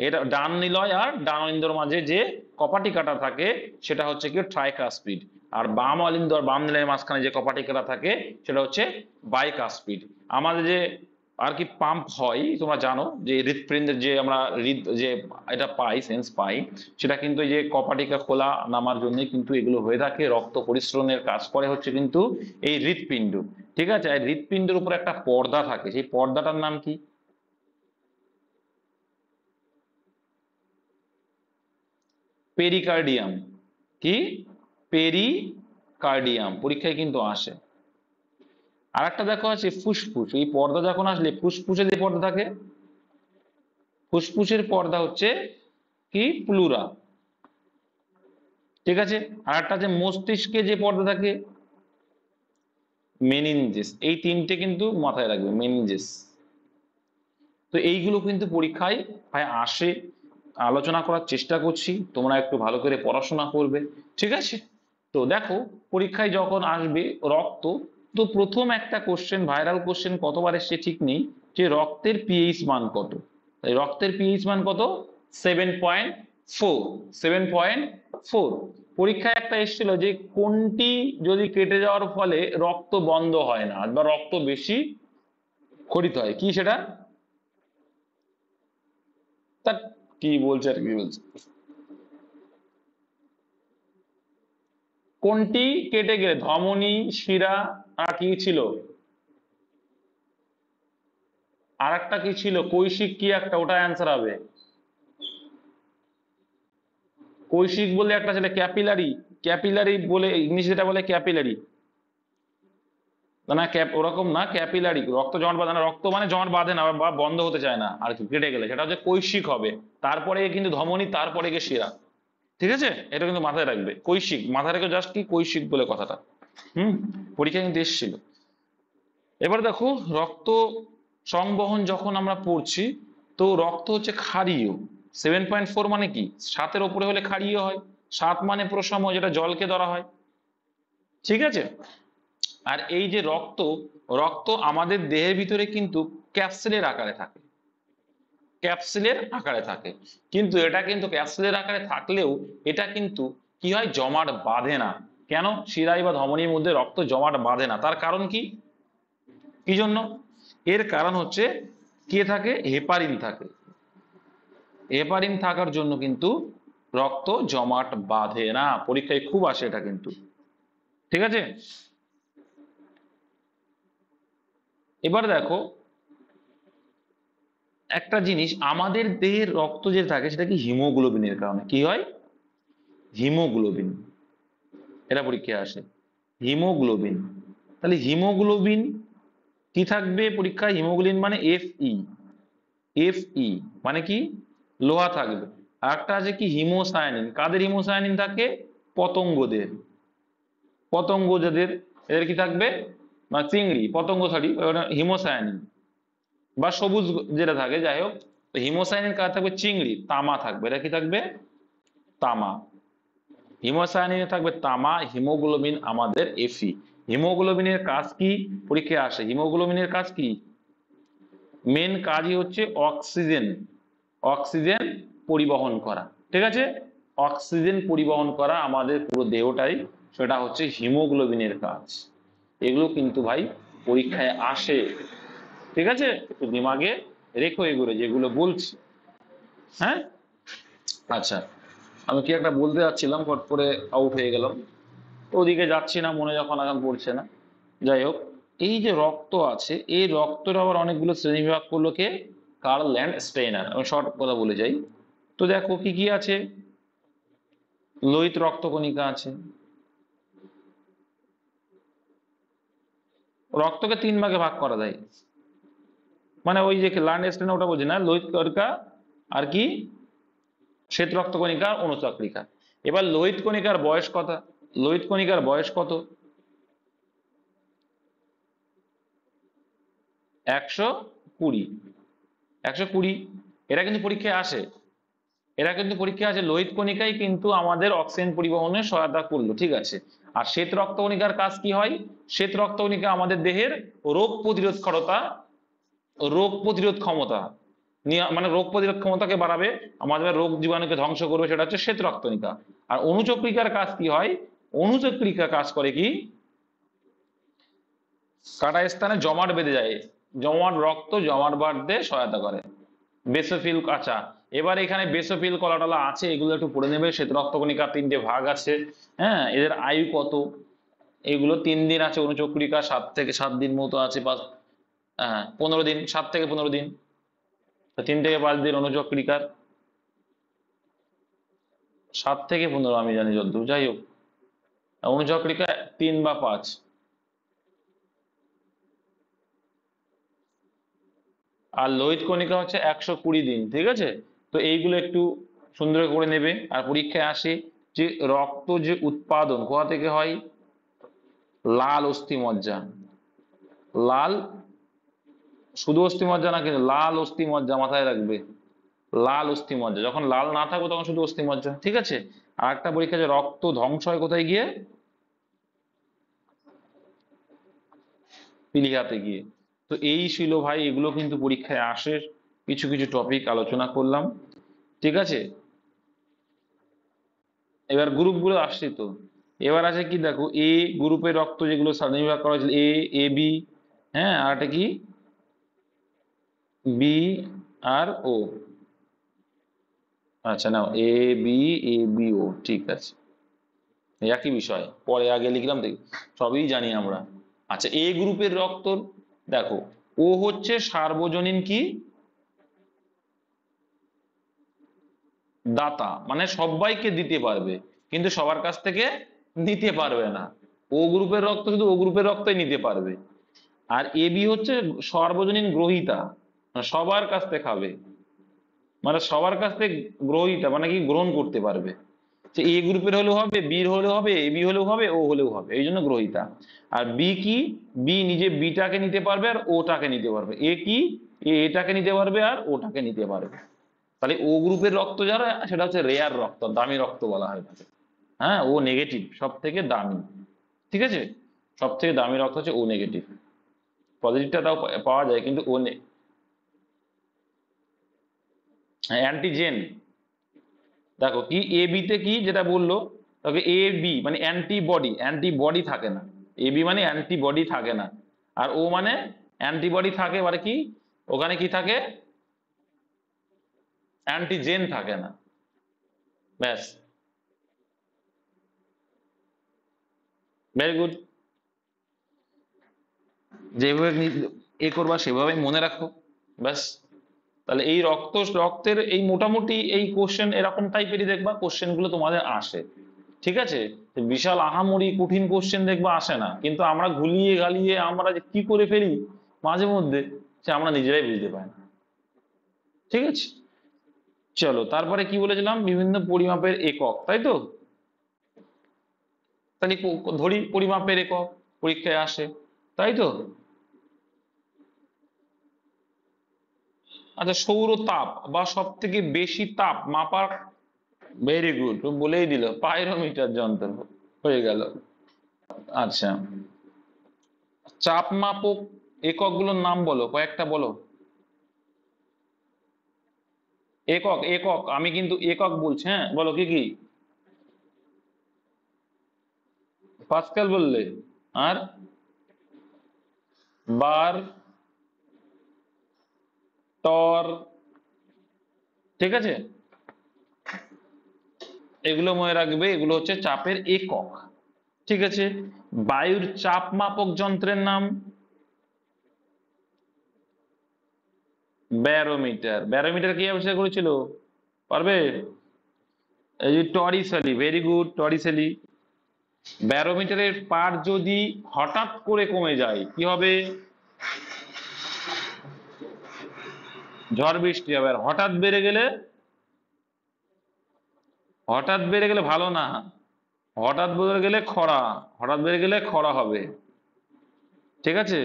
S1: এটা ডান নিলয় আর ডান অলিন্দর মাঝে যে কপাটিকাটা থাকে সেটা হচ্ছে কি ট্রাইকাস্পিড, আর বাম অলিন্দ আর বাম নিলয়ের মাঝখানে যে কপাটিকাটা থাকে সেটা হচ্ছে বাইকাস্পিড। আমাদের যে আর কি পাম্প হয়, তোমরা জানো যে হৃৎপিণ্ডের যে আমরা যে এটা পাই, সেন্স পাই, সেটা কিন্তু এই যে কপাটিকা খোলা নামার জন্য কিন্তু এগুলো হয়ে থাকে। রক্ত পরিশ্রণের কাজ করে হচ্ছে কিন্তু এই হৃৎপিণ্ড, ঠিক আছে। আর হৃৎপিণ্ডের উপর একটা পর্দা থাকে, সেই পর্দাটার নাম কি? পেরিকার্ডিয়াম। কি? পেরিকার্ডিয়াম, পরীক্ষায় কিন্তু আসে। আর একটা দেখো আছে ফুসফুস, এই পর্দা যখন আসলে ফুসফুসে যে পর্দা থাকে, ফুসফুসের পর্দা হচ্ছে কি? প্লুরা, ঠিক আছে। আর একটা যে মস্তিষ্কে যে পর্দা থাকে, মেনিনজেস। এই তিনটে কিন্তু মাথায় রাখবে, মেনিনজেস। তো এইগুলো কিন্তু পরীক্ষায় আসে, আলোচনা করার চেষ্টা করছি, তোমরা একটু ভালো করে পড়াশোনা করবে, ঠিক আছে। তো দেখো পরীক্ষায় যখন আসবে রক্ত, তো প্রথম একটা কোশ্চেন, ভাইরাল কোশ্চেন কতবার এসছে ঠিক নেই, যে রক্তের পিএইচ মান কত। রক্তের পিএইচ মান কত? 7.4। 7.4। পরীক্ষায় একটা এসেছিল যে কোনটি যদি কেটে যাওয়ার ফলে রক্ত বন্ধ হয় না বা রক্ত বেশি ক্ষরিত হয়, কি সেটা? তা কি বলছে আর কি বলছে, কোনটি কেটে গেলে? ধমনী, শিরা, আর কি ছিল আর একটা কি ছিল, কৈশিক কি একটা, ওটা অ্যান্সার হবে। কৈশিক বলে একটা ছিল, ক্যাপিলারি, ক্যাপিলারি বলে ইংলিশে যেটা বলে ক্যাপিলারি, না ক্যাপ ওরকম না, ক্যাপিলারি। রক্ত জমাট বাঁধে না, রক্ত মানে জমাট বাঁধে না বা বন্ধ হতে চায় না আর কি, কেটে গেলে সেটা হচ্ছে কৈশিক হবে। তারপরে কিন্তু ধমনী, তারপরে গিয়ে শিরা, ঠিক আছে। এটা কিন্তু মাথায় রাখবে, কৈশিক মাথায় রেখে, জাস্ট কি কৈশিক বলে কথাটা। পরীক্ষা কিন্তু এসেছিল। এবার দেখো রক্ত সংবহন যখন আমরা পড়ছি, তো রক্ত হচ্ছে ক্ষারীয়। 7.4 মানে কি? 7-এর উপরে হলে ক্ষারীয় হয়। 7 মানে প্রশম, যেটা জলকে ধরা হয়, ঠিক আছে। আর এই যে রক্ত, রক্ত আমাদের দেহের ভিতরে কিন্তু ক্যাপসুলের আকারে থাকে, ক্যাপসুলের আকারে থাকে। কিন্তু এটা কিন্তু ক্যাপসুলের আকারে থাকলেও এটা কিন্তু কি হয়, জমাট বাঁধে না। কেন শিরায় বা ধমনীর মধ্যে রক্ত জমাট বাঁধে না? তার কারণ কি? কি জন্য? এর কারণ হচ্ছে কে থাকে? হেপারিন থাকে। হেপারিন থাকার জন্য কিন্তু রক্ত জমাট বাঁধে না। পরীক্ষায় খুব আসে এটা কিন্তু, ঠিক আছে। এবার দেখো একটা জিনিস, আমাদের দেহের রক্ত যে থাকে সেটা কি হিমোগ্লোবিনের কারণে কি হয়? হিমোগ্লোবিন, এটা পরীক্ষায় আসে, হিমোগ্লোবিন। তাহলে হিমোগ্লোবিন কি থাকবে পরীক্ষায়? হিমোগ্লোবিন মানে Fe। Fe মানে কি? লোহা থাকবে। আর একটা আছে কি, হিমোসায়ানিন। কাদের হিমোসায়ানিন থাকে? পতঙ্গদের। পতঙ্গ যাদের, এদের কি থাকবে? না চিংড়ি, পতঙ্গ সরি, হিমোসায়ানিন বা সবুজ যেটা থাকে, যাই হোক। হিমোসায়ানিন কার থাকবে? চিংড়ি। তামা থাকবে, এটা কি থাকবে? তামা। হিমোসায়ানিনে থাকবে তামা। হিমোগ্লোবিন আমাদের Fe। হিমোগ্লোবিনের কাজ কি পরীক্ষায় আসে? হিমোগ্লোবিনের কাজ কি? মেন কাজই হচ্ছে অক্সিজেন, অক্সিজেন পরিবহন করা, ঠিক আছে। অক্সিজেন পরিবহন করা আমাদের পুরো দেহটাই, সেটা হচ্ছে হিমোগ্লোবিনের কাজ। এগুলো কিন্তু ভাই পরীক্ষায় আসে, ঠিক আছে। একটু দিমাগে রেখো এগুলো যেগুলো বলছি, হ্যাঁ। আচ্ছা, আমি কি একটা বলতে যাচ্ছিলাম, ফট করে আউট হয়ে গেলাম, ওদিকে যাচ্ছি না, মনে যখন এখন পড়ছে না। যাই হোক, এই যে রক্ত আছে, এই রক্তের আবার অনেকগুলো শ্রেণীবিভাগ করলো কে? Karl Landsteiner. আমি শর্ট কথা বলে যাই। তো দেখো কি কি আছে, লোহিত রক্তকণিকা আছে। রক্তকে 3 ভাগে ভাগ করা যায়, মানে ওই যে ল্যান্ডস্টেইনার ওটা বলছি না, লোহিত কণিকা আর কি, শ্বেত রক্তকণিকা, অনুচক্রিকা। এবার লোহিত কণিকার বয়স কত? লোহিত কণিকার বয়স কত? 120। 120। এরা কিন্তু পরীক্ষায় আসে, এরা কিন্তু পরীক্ষায় আছে। লোহিত কণিকাই কিন্তু আমাদের অক্সিজেন পরিবহনে সহায়তা করলো, ঠিক আছে। আর শ্বেত রক্তকণিকার কাজ কি হয়? শ্বেত রক্তকণিকা আমাদের দেহের রোগ প্রতিরোধ ক্ষমতা, রোগ প্রতিরোধ ক্ষমতা মানে রোগ প্রতিরোধ ক্ষমতাকে বাড়াবে, আমাদের রোগ জীবাণুকে ধ্বংস করবে, সেটা হচ্ছে শ্বেত রক্তকণিকা। আর অনুচক্রিকার কাজ কি হয়? অনুচক্রিকা কাজ করে কি, কাটা স্থানে জমাট বেঁধে যায়, জমাট রক্ত জমাট বাঁধতে সহায়তা করে। বেসোফিল, আচ্ছা এবার এখানে বেসোফিল কলাটলা আছে, এগুলো একটু পড়ে নেবে। শ্বেত রক্তকণিকার 3টে ভাগ আছে, হ্যাঁ, এদের আয়ু কত, এগুলো 3 দিন আছে অনুচক্রিকা, 7 থেকে 7 দিন মতো আছে, 15 দিন, 7 থেকে 15 দিন, 3 থেকে 5 দিন অনুচক্রিকার, 7 থেকে 15 আমি জানি যদ্দূর, যাই হোক অনুচক্রিকা 3 বা 5। আর লোহিত কণিকা হচ্ছে 120 দিন, ঠিক আছে। তো এইগুলো একটু সুন্দর করে নেবে। আর পরীক্ষায় আসে যে রক্ত যে উৎপাদন কোথা থেকে হয়, লাল অস্থিমজ্জা, লাল, শুধু অস্থিমজ্জা না কিন্তু লাল অস্থিমজ্জা, মাথায় রাখবে, লাল অস্থিমজ্জা, যখন লাল না থাকবে তখন শুধু অস্থিমজ্জা, ঠিক আছে। আর একটা পরীক্ষা যে রক্ত ধ্বংস হয় কোথায় গিয়ে, পিলিহাতে গিয়ে। তো এই ছিল ভাই, এগুলো কিন্তু পরীক্ষায় আসে, কিছু কিছু টপিক আলোচনা করলাম, ঠিক আছে। এবার গ্রুপগুলো আসছে তো, এবার আছে কি দেখো, এ গ্রুপের রক্ত যেগুলো শ্রেণীবিভাগ করা হয়েছিল, এ, এ বি, হ্যাঁ, আর একটা কি বি আর ও, আচ্ছা নাও এ বি, এ বি ও, ঠিক আছে, একই বিষয়, পরে আগে লিখলাম দেখি, সবই জানি আমরা। আচ্ছা এ গ্রুপের রক্ত দেখো, ও হচ্ছে সার্বজনীন কি দাতা, মানে সবাইকে দিতে পারবে কিন্তু সবার কাছ থেকে নিতে পারবে না। ও গ্রুপের রক্ত শুধু ও গ্রুপের রক্তই নিতে পারবে। আর এ বি হচ্ছে সর্বজনীন গ্রহীতা, মানে সবার কাছ থেকে খাবে, মানে সবার কাছ থেকে গ্রহীতা মানে কি গ্রহণ করতে পারবে। সে এ গ্রুপের হলেও হবে, বি হলেও হবে, এ বি হলেও হবে, ও হলেও হবে, এই জন্য গ্রহীতা। আর বি কি, বি নিজে বিটাকে নিতে পারবে আর ওটাকে নিতে পারবে। এ কি, এ এটাকে নিতে পারবে আর ওটাকে নিতে পারবে। তাহলে ও গ্রুপের রক্ত যারা, সেটা হচ্ছে রেয়ার রক্ত, দামি রক্ত বলা হয় তাকে। হ্যাঁ, ও নেগেটিভ, সব থেকে দামি, ঠিক আছে, সব থেকে দামি রক্ত হচ্ছে ও নেগেটিভ। পজিটিভটা তাও পাওয়া যায় কিন্তু ও অ্যান্টিজেন, দেখো কি এ বি তে কি যেটা বললো, তবে এ বি মানে অ্যান্টিবডি, অ্যান্টিবডি থাকে না, এ বি মানে অ্যান্টিবডি থাকে না, আর ও মানে অ্যান্টিবডি থাকে, মানে কি ওখানে কি থাকে, অ্যান্টিজেন থাকে না, ব্যাস, ভেরি গুড। যেভাবে এ করবা সেভাবে মনে রাখো, ব্যাস। তাহলে এই রক্তের এই মোটামুটি এই কোশ্চেন এরকম টাইপেরই দেখবা কোশ্চেন গুলো তোমাদের আসে, ঠিক আছে। বিশাল আহামরি কঠিন কোশ্চেন দেখবা আসে না, কিন্তু আমরা ঘুলিয়ে গালিয়ে আমরা যে কি করে ফেলি মাঝে মধ্যে, সে আমরা নিজেরাই বুঝতে পারি না, ঠিক আছে। চলো তারপরে কি বলেছিলাম, বিভিন্ন পরিমাপের একক, তাই তো। তাহলে ধরি পরিমাপের একক পরীক্ষায় আসে, তাই তো। আচ্ছা সৌর তাপ বা সব থেকে বেশি তাপ মাপার, ভেরি গুড, বলেই দিল, পাইরোমিটার যন্ত্র, হয়ে গেল। আচ্ছা চাপ মাপক এককগুলোর নাম বলো, কয়েকটা বলো। একক, একক, আমি কিন্তু একক বলছি, হ্যাঁ বলো কি কি। পাস্কাল বললে, আর বার, টর, ঠিক আছে, এগুলো মনে রাখবে, এগুলো হচ্ছে চাপের একক, ঠিক আছে। বায়ুর চাপ মাপক যন্ত্রের নাম ব্যারোমিটার। ব্যারোমিটার কি আবিষ্কার করেছিল, পারবে, এই যে টরিসেলি, ভেরি গুড, টরিসেলি। ব্যারোমিটারের পার যদি হঠাৎ করে কমে যায় কি হবে, ঝড় বৃষ্টি হবে। আর হঠাৎ বেড়ে গেলে, হঠাৎ বেড়ে গেলে ভালো না, হঠাৎ বেড়ে গেলে খরা, হঠাৎ বেড়ে গেলে খরা হবে, ঠিক আছে।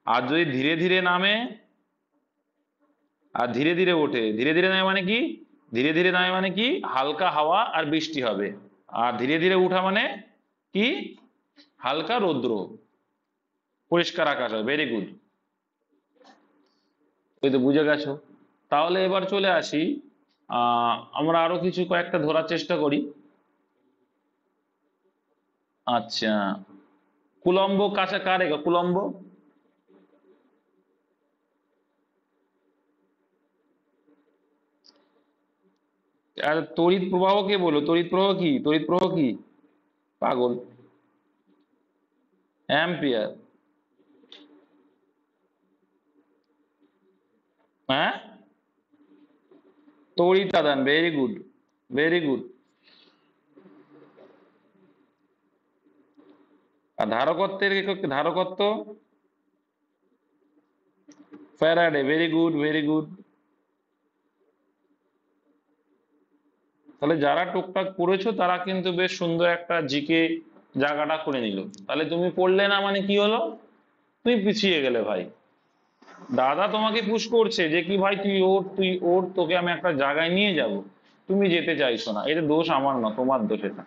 S1: আর যদি ধীরে ধীরে নামে আর ধীরে ধীরে ওঠে, ধীরে ধীরে নামে মানে কি, ধীরে ধীরে নামে মানে কি হালকা হাওয়া আর বৃষ্টি হবে, আর ধীরে ধীরে উঠা মানে কি হালকা রৌদ্র, পরিষ্কার আকাশ হয়, ভেরি গুড, ওই তো বুঝে গেছো। তাহলে এবার চলে আসি, আমরা আরো কিছু কয়েকটা ধরার চেষ্টা করি। আচ্ছা কুলম্ব কাছে কার একক, কুলম্ব, আর তড়িৎ প্রবাহ কে বলো, তড়িৎ প্রবাহ কি, তড়িৎ প্রবাহ কি, পাগল, অ্যাম্পিয়ার। হ্যাঁ, তড়িতাদান, ভেরি গুড, ভেরি গুড। আর ধারকত্বের একক, ধারকত্ব faraday, very good, very good. তাহলে যারা টুকটাক পড়েছো তারা কিন্তু বেশ সুন্দর একটা জিকে জায়গাটা করে নিল। তাহলে তুমি পড়লে না মানে কি হলো, তুমি পিছিয়ে গেলে ভাই। দাদা তোমাকে পুশ করছে যে কি ভাই তুই ওর, তুই ওর, তোকে আমি একটা জায়গায় নিয়ে যাব, তুমি যেতে চাইছো না, এটা দোষ আমার না, তোমার দোষ এটা।